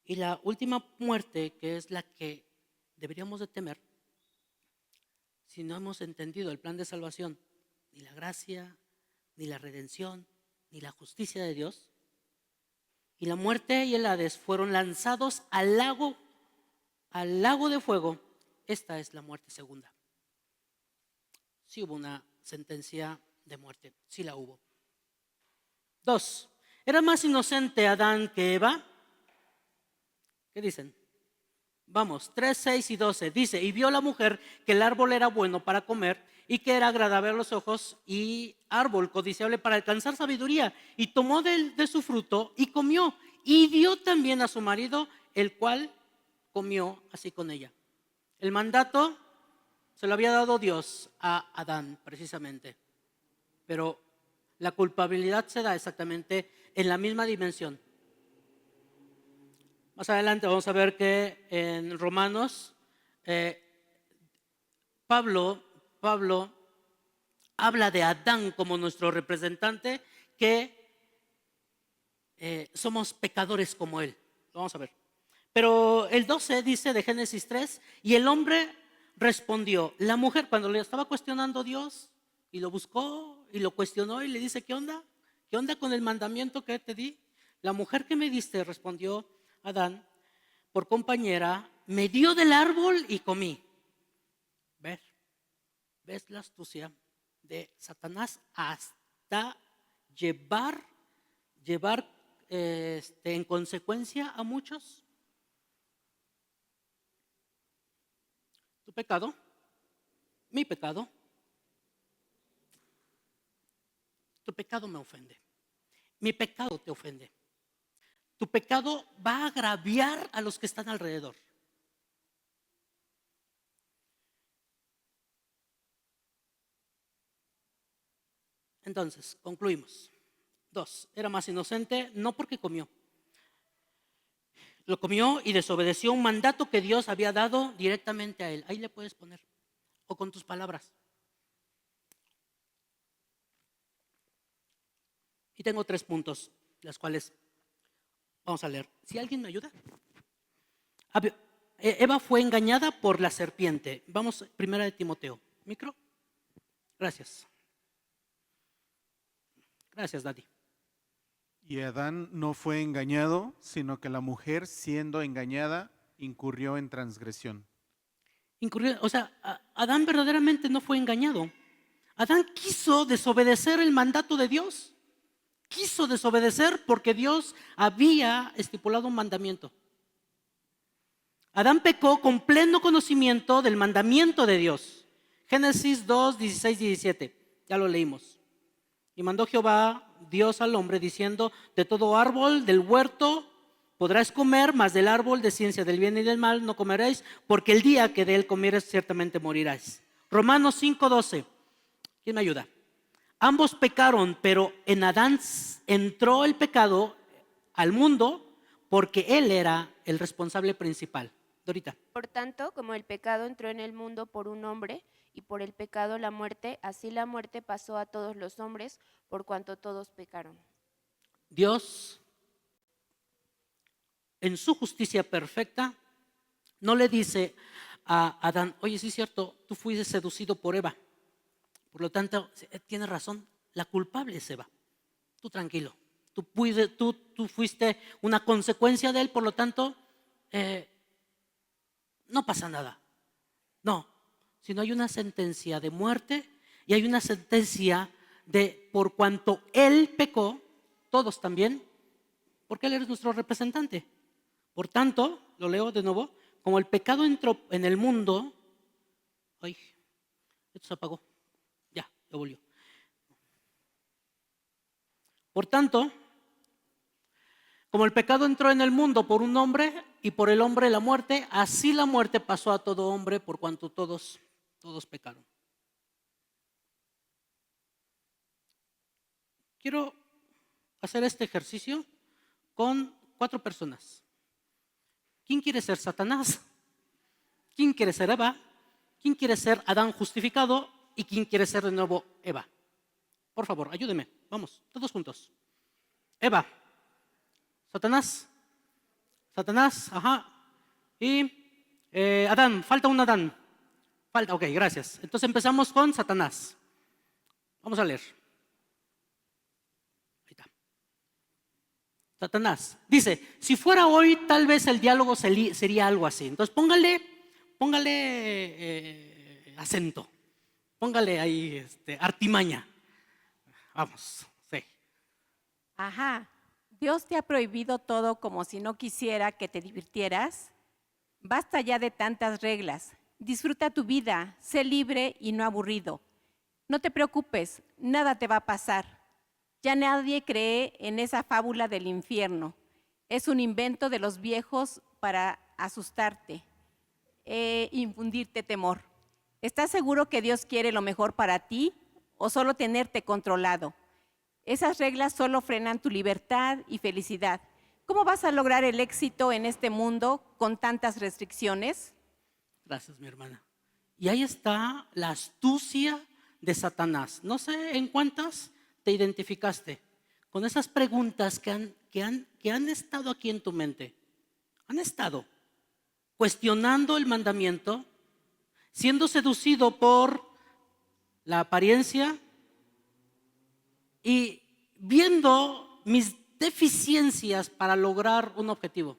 Y la última muerte, que es la que deberíamos de temer, si no hemos entendido el plan de salvación, ni la gracia, ni la redención, ni la justicia de Dios, y la muerte y el Hades fueron lanzados al lago de fuego. Esta es la muerte segunda. Sí hubo una sentencia de muerte, sí la hubo. 2. ¿Era más inocente Adán que Eva? ¿Qué dicen? Vamos, 3, 6 y 12. Dice: y vio la mujer que el árbol era bueno para comer y que era agradable a los ojos y árbol codiciable para alcanzar sabiduría, y tomó de su fruto y comió, y dio también a su marido, el cual comió así con ella. El mandato se lo había dado Dios a Adán precisamente, pero la culpabilidad se da exactamente en la misma dimensión. Más adelante vamos a ver que en Romanos Pablo habla de Adán como nuestro representante, que somos pecadores como él. Lo vamos a ver. Pero el 12 dice de Génesis 3: y el hombre respondió. La mujer, cuando le estaba cuestionando Dios, y lo buscó y lo cuestionó y le dice: ¿qué onda? ¿Qué onda con el mandamiento que te di? La mujer que me diste, respondió Adán, por compañera, me dio del árbol y comí. ¿Ves la astucia de Satanás hasta llevar en consecuencia a muchos? Tu pecado, mi pecado, tu pecado me ofende, mi pecado te ofende. Tu pecado va a agraviar a los que están alrededor. Entonces, concluimos. 2. Era más inocente no porque comió. Lo comió y desobedeció un mandato que Dios había dado directamente a él. Ahí le puedes poner. O con tus palabras. Y tengo 3 puntos, las cuales vamos a leer. Si alguien me ayuda. Eva fue engañada por la serpiente. Vamos, 1 de Timoteo. ¿Micro? Gracias. Gracias, Daddy. Y Adán no fue engañado, sino que la mujer, siendo engañada, incurrió en transgresión. Adán verdaderamente no fue engañado. Adán quiso desobedecer el mandato de Dios. Quiso desobedecer porque Dios había estipulado un mandamiento. Adán pecó con pleno conocimiento del mandamiento de Dios. Génesis 2, 16, 17. Ya lo leímos. Y mandó Jehová Dios al hombre diciendo: de todo árbol del huerto podrás comer, mas del árbol de ciencia del bien y del mal no comeréis, porque el día que de él comieres ciertamente moriráis. Romanos 5:12. ¿Quién me ayuda? Ambos pecaron, pero en Adán entró el pecado al mundo porque él era el responsable principal. Dorita. Por tanto, como el pecado entró en el mundo por un hombre, y por el pecado la muerte, así la muerte pasó a todos los hombres, por cuanto todos pecaron. Dios, en su justicia perfecta, no le dice a Adán: oye, sí es cierto, tú fuiste seducido por Eva. Por lo tanto, tienes razón, la culpable es Eva. Tú tranquilo, tú fuiste una consecuencia de él, por lo tanto, no pasa nada. No, sino hay una sentencia de muerte y hay una sentencia de por cuanto él pecó, todos también, porque él es nuestro representante. Por tanto, lo leo de nuevo, como el pecado entró en el mundo, ay, esto se apagó, ya volvió. Por tanto, como el pecado entró en el mundo por un hombre y por el hombre la muerte, así la muerte pasó a todo hombre por cuanto todos pecaron. Quiero hacer este ejercicio con 4 personas. ¿Quién quiere ser Satanás? ¿Quién quiere ser Eva? ¿Quién quiere ser Adán justificado? ¿Y quién quiere ser de nuevo Eva? Por favor, ayúdeme. Vamos, todos juntos. Eva. Satanás. Ajá. Y Adán, falta un Adán. Ok, gracias. Entonces empezamos con Satanás. Vamos a leer. Ahí está. Satanás dice: si fuera hoy, tal vez el diálogo sería algo así. Entonces póngale acento. Póngale ahí artimaña. Vamos, sí. Ajá. Dios te ha prohibido todo como si no quisiera que te divirtieras. Basta ya de tantas reglas. Disfruta tu vida, sé libre y no aburrido. No te preocupes, nada te va a pasar. Ya nadie cree en esa fábula del infierno. Es un invento de los viejos para asustarte, infundirte temor. ¿Estás seguro que Dios quiere lo mejor para ti o solo tenerte controlado? Esas reglas solo frenan tu libertad y felicidad. ¿Cómo vas a lograr el éxito en este mundo con tantas restricciones? Gracias, mi hermana. Y ahí está la astucia de Satanás. No sé en cuántas te identificaste con esas preguntas que han estado aquí en tu mente. Han estado cuestionando el mandamiento, siendo seducido por la apariencia y viendo mis deficiencias para lograr un objetivo.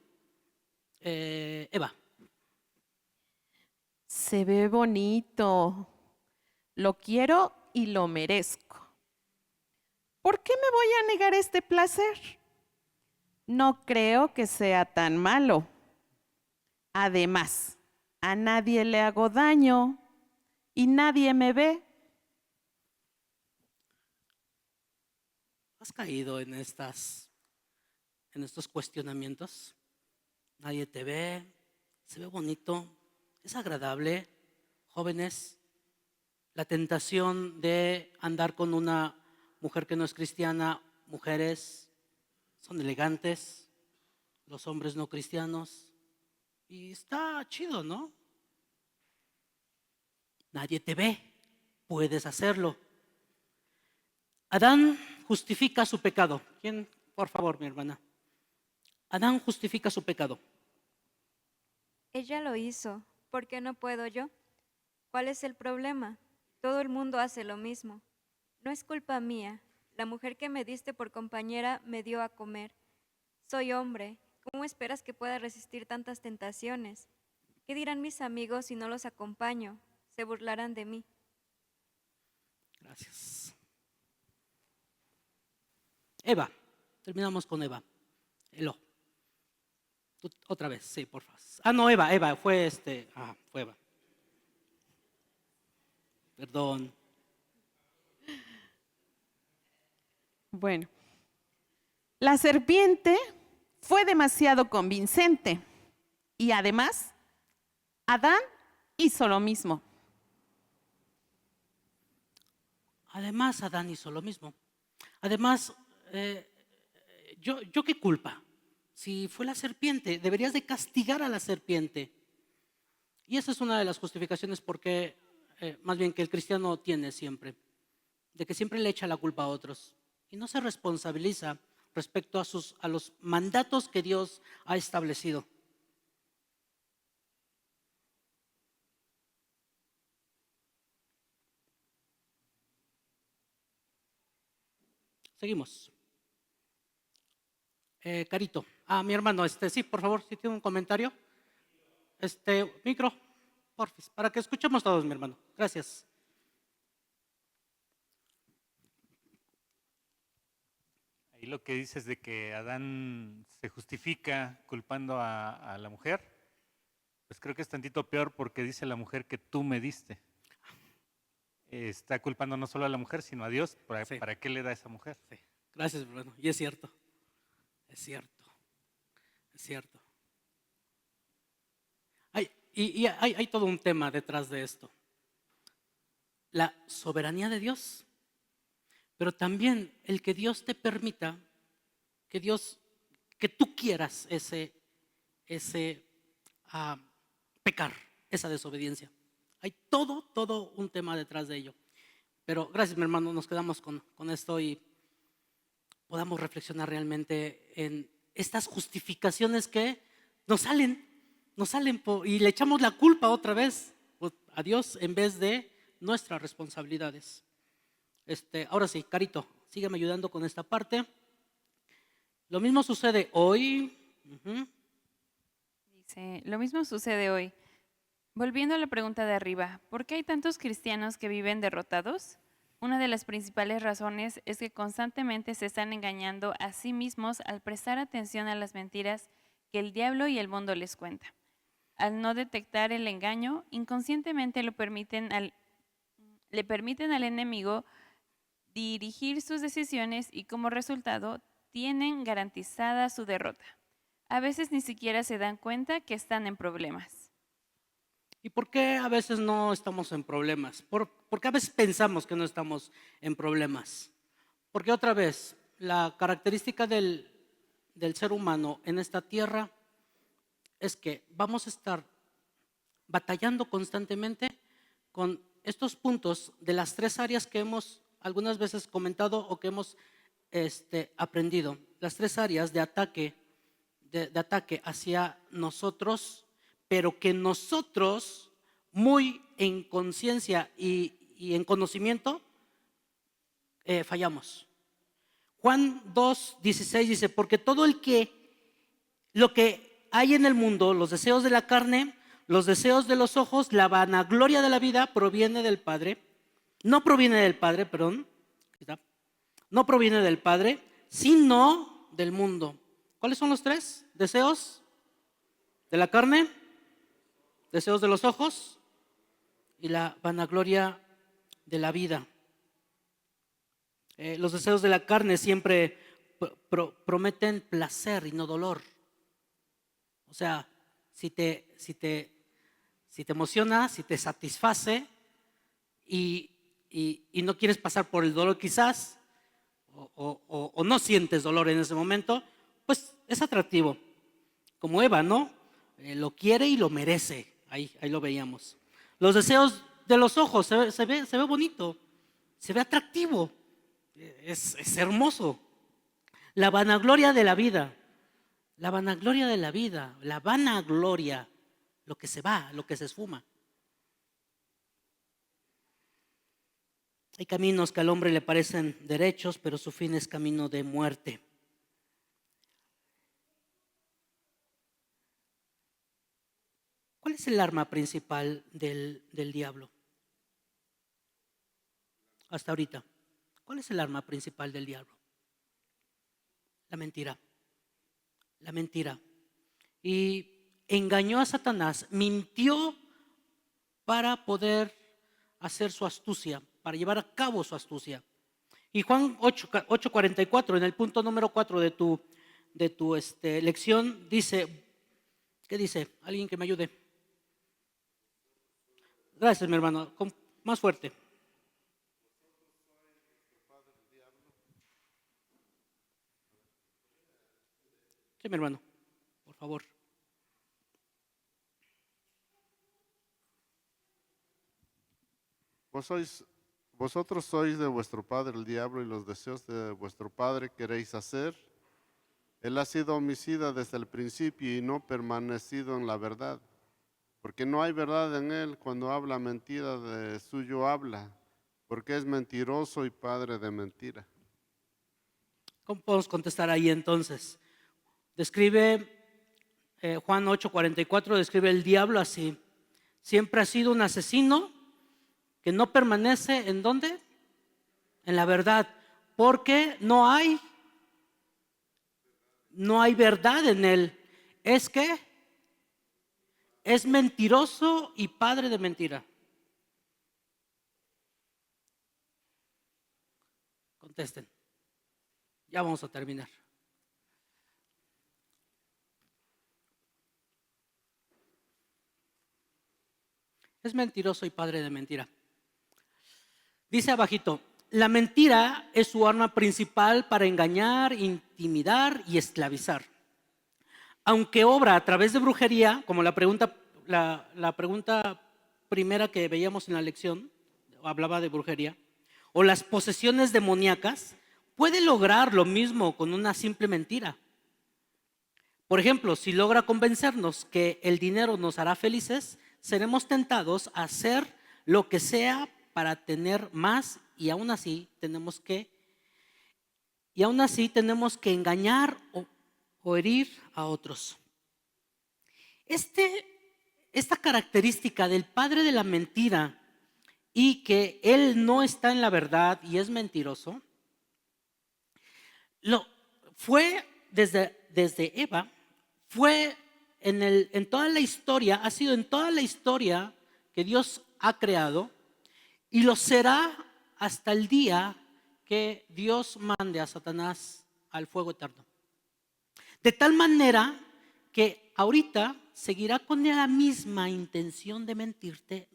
Eva. Se ve bonito. Lo quiero y lo merezco. ¿Por qué me voy a negar este placer? No creo que sea tan malo. Además, a nadie le hago daño y nadie me ve. ¿Has caído en estos cuestionamientos? Nadie te ve, se ve bonito, es agradable. Jóvenes, la tentación de andar con una mujer que no es cristiana, mujeres son elegantes, los hombres no cristianos, y está chido, ¿no? Nadie te ve, puedes hacerlo. Adán justifica su pecado. ¿Quién? Por favor, mi hermana. Adán justifica su pecado. Ella lo hizo, ¿por qué no puedo yo? ¿Cuál es el problema? Todo el mundo hace lo mismo. No es culpa mía. La mujer que me diste por compañera me dio a comer. Soy hombre. ¿Cómo esperas que pueda resistir tantas tentaciones? ¿Qué dirán mis amigos si no los acompaño? Se burlarán de mí. Gracias. Eva. Terminamos con Eva. Elo. Tú, otra vez, sí, por favor. No, Eva, fue fue Eva. Perdón. Bueno, la serpiente fue demasiado convincente y además Adán hizo lo mismo. Además, Adán hizo lo mismo. Además, ¿yo qué culpa? Si fue la serpiente, deberías de castigar a la serpiente. Y esa es una de las justificaciones porque, más bien que el cristiano tiene siempre, de que siempre le echa la culpa a otros y no se responsabiliza respecto a los mandatos que Dios ha establecido. Seguimos. Carito. Mi hermano, sí, por favor, si tiene un comentario. Micro, porfis, para que escuchemos todos, mi hermano. Gracias. Ahí lo que dices de que Adán se justifica culpando a la mujer, pues creo que es tantito peor porque dice la mujer que tú me diste. Está culpando no solo a la mujer, sino a Dios. Sí. ¿Para qué le da a esa mujer? Sí. Gracias, hermano. Y es cierto. Es cierto. Es cierto. Hay todo un tema detrás de esto. La soberanía de Dios, pero también el que Dios te permita, que tú quieras pecar, esa desobediencia. Hay todo un tema detrás de ello. Pero gracias, mi hermano, nos quedamos con esto y podamos reflexionar realmente en estas justificaciones que nos salen y le echamos la culpa otra vez a Dios en vez de nuestras responsabilidades. Ahora sí, Carito, sígueme ayudando con esta parte. Lo mismo sucede hoy. Dice, lo mismo sucede hoy. Volviendo a la pregunta de arriba, ¿por qué hay tantos cristianos que viven derrotados? Una de las principales razones es que constantemente se están engañando a sí mismos al prestar atención a las mentiras que el diablo y el mundo les cuentan. Al no detectar el engaño, inconscientemente le permiten al enemigo dirigir sus decisiones y como resultado tienen garantizada su derrota. A veces ni siquiera se dan cuenta que están en problemas. ¿Y por qué a veces no estamos en problemas? ¿Por qué a veces pensamos que no estamos en problemas? Porque otra vez, la característica del ser humano en esta tierra es que vamos a estar batallando constantemente con estos puntos de las 3 áreas que hemos algunas veces comentado o que hemos aprendido. Las 3 áreas de ataque hacia nosotros, pero que nosotros, muy en conciencia y en conocimiento, fallamos. Juan 2:16 dice, porque todo lo que hay en el mundo, los deseos de la carne, los deseos de los ojos, la vanagloria de la vida proviene del Padre, no proviene del Padre, no proviene del Padre, sino del mundo. ¿Cuáles son los 3? Deseos de la carne, deseos de los ojos y la vanagloria de la vida. Los deseos de la carne siempre prometen placer y no dolor. O sea, si te emociona, si te satisface y no quieres pasar por el dolor quizás, o no sientes dolor en ese momento, pues es atractivo. Como Eva, ¿no? Lo quiere y lo merece. Ahí lo veíamos. Los deseos de los ojos, se ve bonito, se ve atractivo, es hermoso. La vanagloria de la vida, lo que se va, lo que se esfuma. Hay caminos que al hombre le parecen derechos, pero su fin es camino de muerte. ¿Cuál es el arma principal del diablo? Hasta ahorita. ¿Cuál es el arma principal del diablo? La mentira. La mentira. Y engañó a Satanás, mintió para poder hacer su astucia, para llevar a cabo su astucia. Y Juan 8:44, en el punto número 4 de tu lección, dice, ¿qué dice? Alguien que me ayude. Gracias, mi hermano. Más fuerte. Sí, mi hermano, por favor. Vosotros sois de vuestro padre el diablo y los deseos de vuestro padre queréis hacer. Él ha sido homicida desde el principio y no permanecido en la verdad, porque no hay verdad en él. Cuando habla mentira, de suyo habla, porque es mentiroso y padre de mentira. ¿Cómo podemos contestar ahí entonces? Describe Juan 8:44, describe el diablo así. Siempre ha sido un asesino que no permanece ¿en dónde? En la verdad, porque no hay verdad en él. Es que es mentiroso y padre de mentira. Contesten. Ya vamos a terminar. Es mentiroso y padre de mentira. Dice abajito, la mentira es su arma principal para engañar, intimidar y esclavizar. Aunque obra a través de brujería, como la pregunta primera que veíamos en la lección, hablaba de brujería, o las posesiones demoníacas, puede lograr lo mismo con una simple mentira. Por ejemplo, si logra convencernos que el dinero nos hará felices, seremos tentados a hacer lo que sea para tener más y aún así tenemos que engañar o herir a otros. Esta característica del padre de la mentira y que él no está en la verdad y es mentiroso, fue desde Eva, fue en toda la historia, ha sido en toda la historia que Dios ha creado y lo será hasta el día que Dios mande a Satanás al fuego eterno. De tal manera que ahorita seguirá con la misma intención de mentirte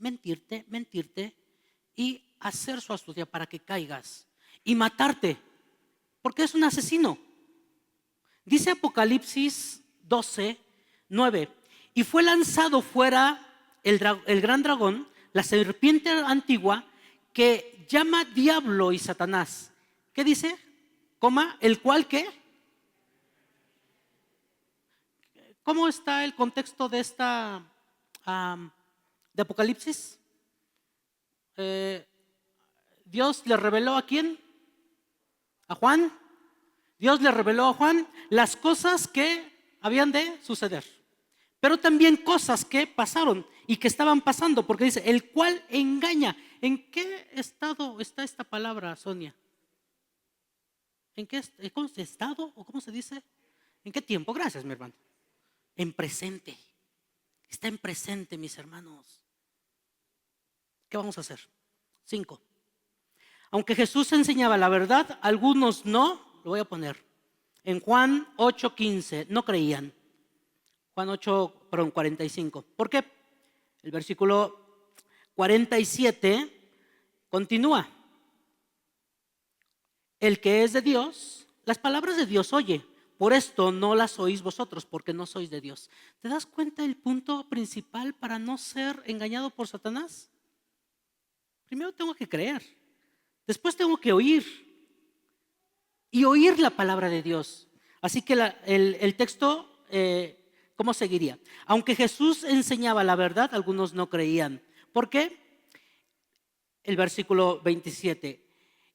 y hacer su astucia para que caigas y matarte, porque es un asesino. Dice Apocalipsis 12:9, y fue lanzado fuera el gran dragón, la serpiente antigua, que llama diablo y Satanás. ¿Qué dice? El cual ¿qué? ¿Cómo está el contexto de de Apocalipsis? Dios le reveló ¿a quién? A Juan. Dios le reveló a Juan las cosas que habían de suceder, pero también cosas que pasaron y que estaban pasando, porque dice, el cual engaña. ¿En qué estado está esta palabra, Sonia? ¿En qué estado o cómo se dice? ¿En qué tiempo? Gracias, mi hermano. En presente. Está en presente, mis hermanos. ¿Qué vamos a hacer? 5. Aunque Jesús enseñaba la verdad, algunos no. Lo voy a poner. En Juan 8:15, no creían. Juan 8:45. ¿Por qué? El versículo 47 continúa. El que es de Dios, las palabras de Dios oye. Por esto no las oís vosotros, porque no sois de Dios. ¿Te das cuenta el punto principal para no ser engañado por Satanás? Primero tengo que creer. Después tengo que oír. Y oír la palabra de Dios. Así que el texto, ¿cómo seguiría? Aunque Jesús enseñaba la verdad, algunos no creían. ¿Por qué? El versículo 27.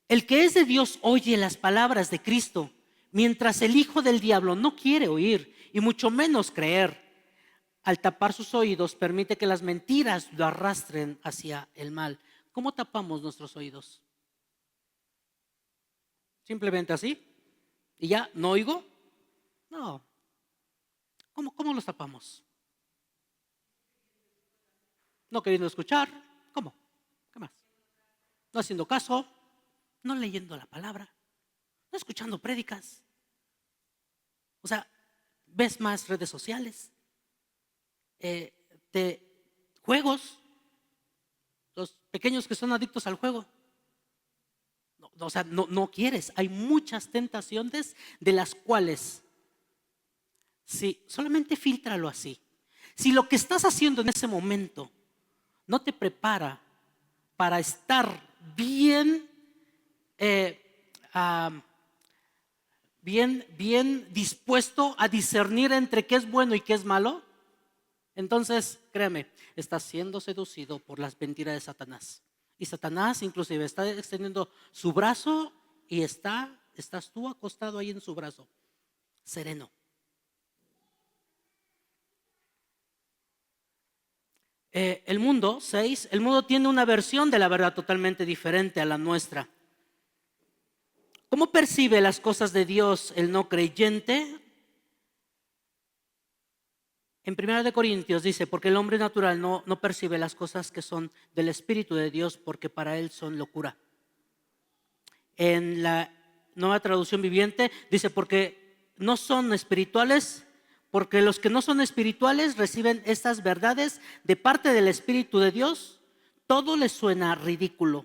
El que es de Dios oye las palabras de Cristo, mientras el hijo del diablo no quiere oír y mucho menos creer. Al tapar sus oídos, permite que las mentiras lo arrastren hacia el mal. ¿Cómo tapamos nuestros oídos? Simplemente así. ¿Y ya no oigo? No. ¿Cómo los tapamos? No queriendo escuchar. ¿Cómo? ¿Qué más? No haciendo caso. no leyendo la palabra, no escuchando prédicas. O sea, ves más redes sociales, juegos, los pequeños que son adictos al juego. O sea, no quieres. Hay muchas tentaciones de las cuales, si solamente fíltralo así. Si lo que estás haciendo en ese momento no te prepara para estar bien, bien dispuesto a discernir entre qué es bueno y qué es malo, entonces, créeme, estás siendo seducido por las mentiras de Satanás. Y Satanás inclusive está extendiendo su brazo y estás tú acostado ahí en su brazo, sereno. El mundo tiene una versión de la verdad totalmente diferente a la nuestra. ¿Cómo percibe las cosas de Dios el no creyente? En 1 Corintios dice, porque el hombre natural no percibe las cosas que son del Espíritu de Dios, porque para él son locura. En la Nueva Traducción Viviente dice, porque no son espirituales, porque los que no son espirituales reciben estas verdades de parte del Espíritu de Dios, todo les suena ridículo.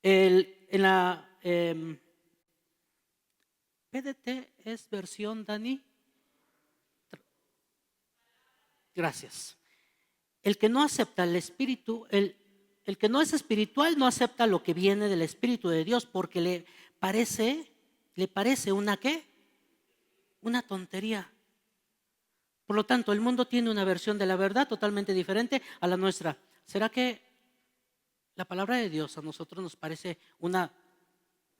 En la PDT es versión, Dani. Gracias. El que no acepta el Espíritu, el que no es espiritual no acepta lo que viene del Espíritu de Dios porque le parece una ¿qué? Una tontería. Por lo tanto, el mundo tiene una versión de la verdad totalmente diferente a la nuestra. ¿Será que la palabra de Dios a nosotros nos parece una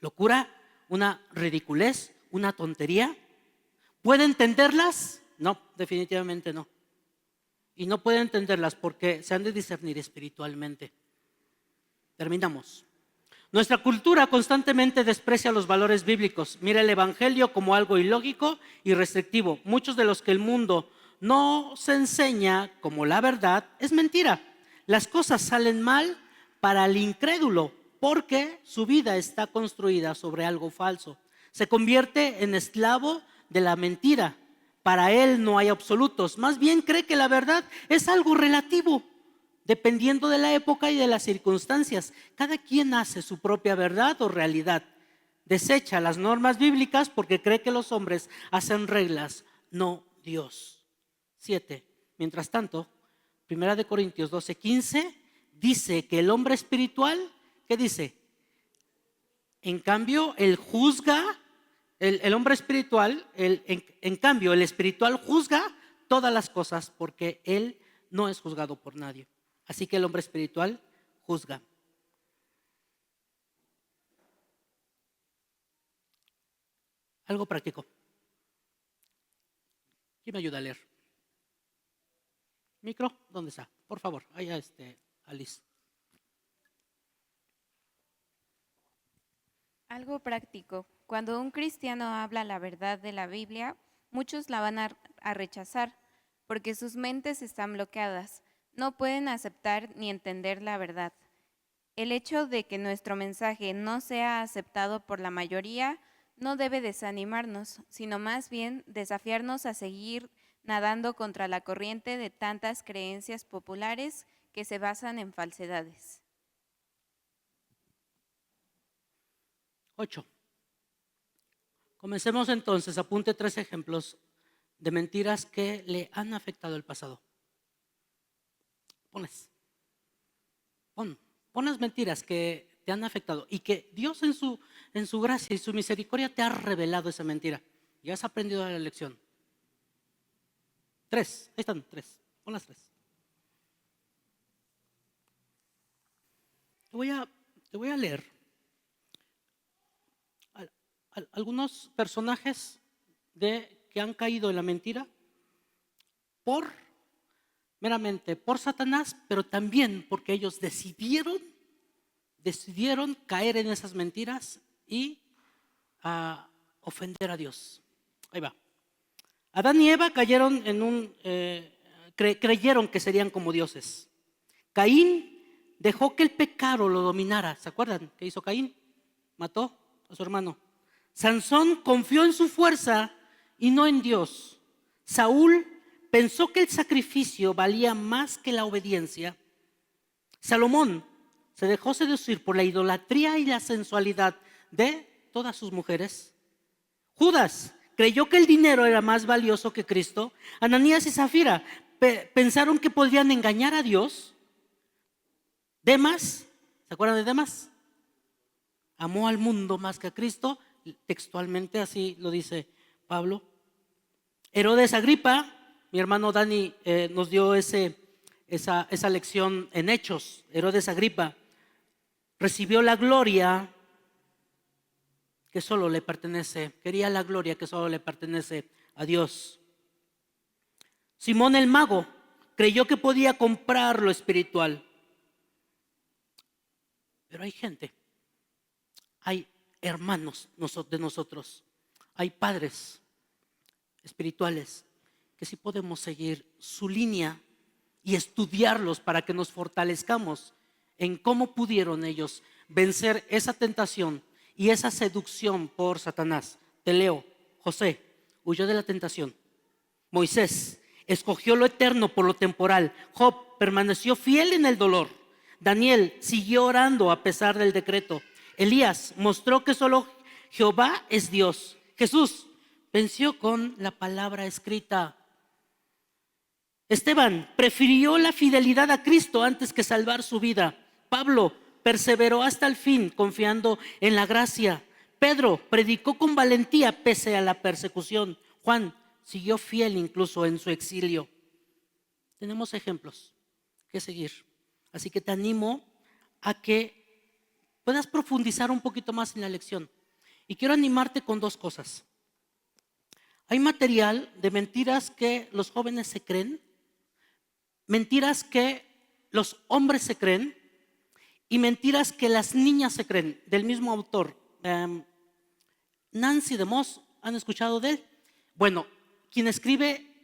locura, una ridiculez, una tontería? ¿Puede entenderlas? No, definitivamente no. Y no puede entenderlas porque se han de discernir espiritualmente. Terminamos. Nuestra cultura constantemente desprecia los valores bíblicos. Mira el Evangelio como algo ilógico y restrictivo. Muchos de los que el mundo no se enseña como la verdad es mentira. Las cosas salen mal para el incrédulo porque su vida está construida sobre algo falso. Se convierte en esclavo de la mentira. Para él no hay absolutos. Más bien cree que la verdad es algo relativo, dependiendo de la época y de las circunstancias. Cada quien hace su propia verdad o realidad. Desecha las normas bíblicas porque cree que los hombres hacen reglas, no Dios. 7. Mientras tanto, 1 Corintios 12:15 dice que el hombre espiritual, ¿qué dice? En cambio, él juzga. El hombre espiritual, en cambio, el espiritual juzga todas las cosas porque él no es juzgado por nadie. Así que el hombre espiritual juzga. Algo práctico. ¿Quién me ayuda a leer? ¿Micro? ¿Dónde está? Por favor, allá Alice. Algo práctico. Cuando un cristiano habla la verdad de la Biblia, muchos la van a rechazar porque sus mentes están bloqueadas. No pueden aceptar ni entender la verdad. El hecho de que nuestro mensaje no sea aceptado por la mayoría no debe desanimarnos, sino más bien desafiarnos a seguir nadando contra la corriente de tantas creencias populares que se basan en falsedades. 8. Comencemos entonces. Apunte 3 ejemplos de mentiras que le han afectado el pasado. Pon las mentiras que te han afectado y que Dios en su gracia y su misericordia te ha revelado esa mentira. Ya has aprendido la lección. 3, ahí están 3. Pon las 3. Te voy a leer algunos personajes que han caído en la mentira meramente por Satanás, pero también porque ellos decidieron caer en esas mentiras y ofender a Dios. Ahí va. Adán y Eva creyeron que serían como dioses. Caín dejó que el pecado lo dominara. ¿Se acuerdan qué hizo Caín? Mató a su hermano. Sansón confió en su fuerza y no en Dios. Saúl pensó que el sacrificio valía más que la obediencia. Salomón se dejó seducir por la idolatría y la sensualidad de todas sus mujeres. Judas creyó que el dinero era más valioso que Cristo. Ananías y Zafira pensaron que podrían engañar a Dios. Demas, ¿se acuerdan de Demas? Amó al mundo más que a Cristo, textualmente así lo dice Pablo. Herodes Agripa, mi hermano Dani nos dio esa lección en Hechos. Herodes Agripa recibió la gloria que solo le pertenece, quería la gloria que solo le pertenece a Dios. Simón el mago creyó que podía comprar lo espiritual. Pero hay gente, hay hermanos de nosotros, hay padres espirituales que sí podemos seguir su línea y estudiarlos para que nos fortalezcamos en cómo pudieron ellos vencer esa tentación y esa seducción por Satanás. Te leo: José huyó de la tentación. Moisés escogió lo eterno por lo temporal. Job permaneció fiel en el dolor. Daniel siguió orando a pesar del decreto. Elías mostró que solo Jehová es Dios. Jesús venció con la palabra escrita. Esteban prefirió la fidelidad a Cristo antes que salvar su vida. Pablo perseveró hasta el fin confiando en la gracia. Pedro predicó con valentía pese a la persecución. Juan siguió fiel incluso en su exilio. Tenemos ejemplos que seguir. Así que te animo a que puedas profundizar un poquito más en la lección. Y quiero animarte con dos cosas. Hay material de mentiras que los jóvenes se creen, mentiras que los hombres se creen y mentiras que las niñas se creen, del mismo autor. Nancy DeMoss, ¿han escuchado de él? Bueno, quien escribe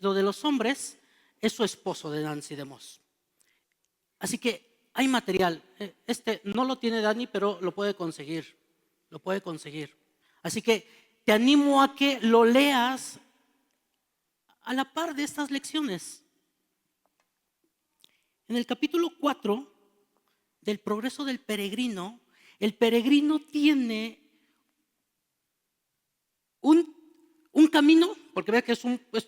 lo de los hombres es su esposo de Nancy DeMoss. Así que hay material. No lo tiene Dani, pero lo puede conseguir. Lo puede conseguir. Así que te animo a que lo leas a la par de estas lecciones. En el capítulo 4 del progreso del peregrino, el peregrino tiene un camino, porque ve que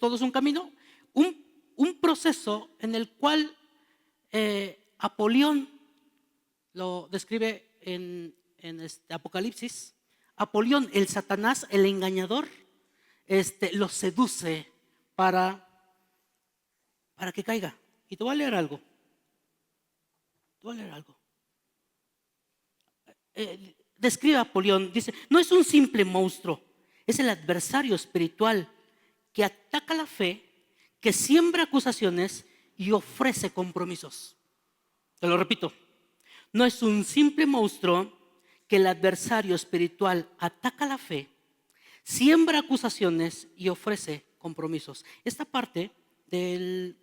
todo es un camino, un proceso en el cual Apolión lo describe en Apocalipsis. Apolión, el Satanás, el engañador, lo seduce para que caiga. Y te voy a leer algo. Describe a Apolión, dice: no es un simple monstruo, es el adversario espiritual que ataca la fe, que siembra acusaciones y ofrece compromisos. Te lo repito: no es un simple monstruo que el adversario espiritual ataca la fe, siembra acusaciones y ofrece compromisos. Esta parte en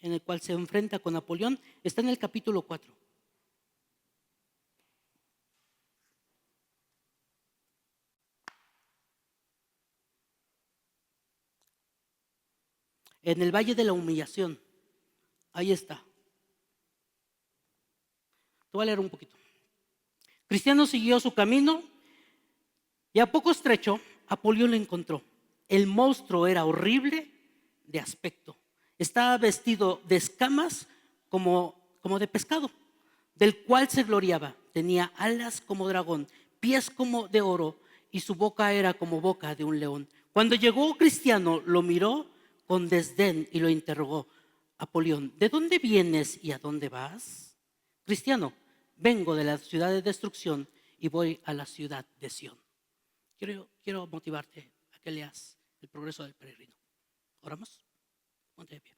el cual se enfrenta con Apolión está en el capítulo 4. En el valle de la humillación. Ahí está. Te voy a leer un poquito. Cristiano siguió su camino y a poco estrecho Apolión lo encontró. El monstruo era horrible de aspecto. Estaba vestido de escamas como de pescado, del cual se gloriaba. Tenía alas como dragón, pies como de oro y su boca era como boca de un león. Cuando llegó Cristiano, lo miró con desdén y lo interrogó: Apolión, ¿de dónde vienes y a dónde vas? Cristiano: vengo de la ciudad de destrucción y voy a la ciudad de Sión. Quiero motivarte a que leas el progreso del peregrino. ¿Oramos? Ponte de pie.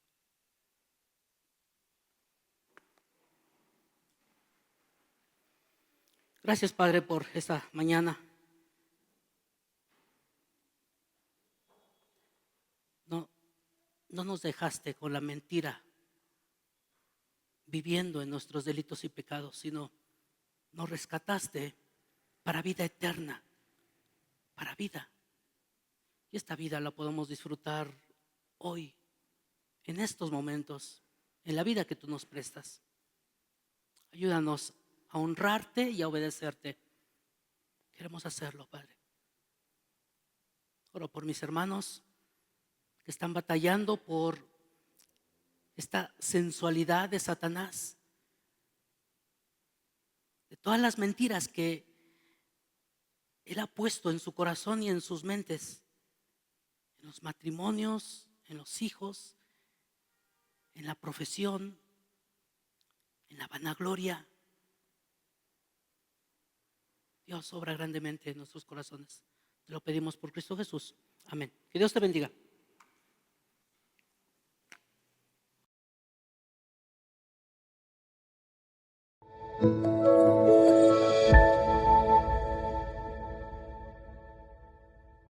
Gracias, Padre, por esta mañana. No nos dejaste con la mentira viviendo en nuestros delitos y pecados, sino nos rescataste para vida eterna, para vida. Y esta vida la podemos disfrutar hoy, en estos momentos, en la vida que tú nos prestas. Ayúdanos a honrarte y a obedecerte. Queremos hacerlo, Padre. Oro por mis hermanos que están batallando por esta sensualidad de Satanás, de todas las mentiras que él ha puesto en su corazón y en sus mentes, en los matrimonios, en los hijos, en la profesión, en la vanagloria. Dios obra grandemente en nuestros corazones. Te lo pedimos por Cristo Jesús. Amén. Que Dios te bendiga.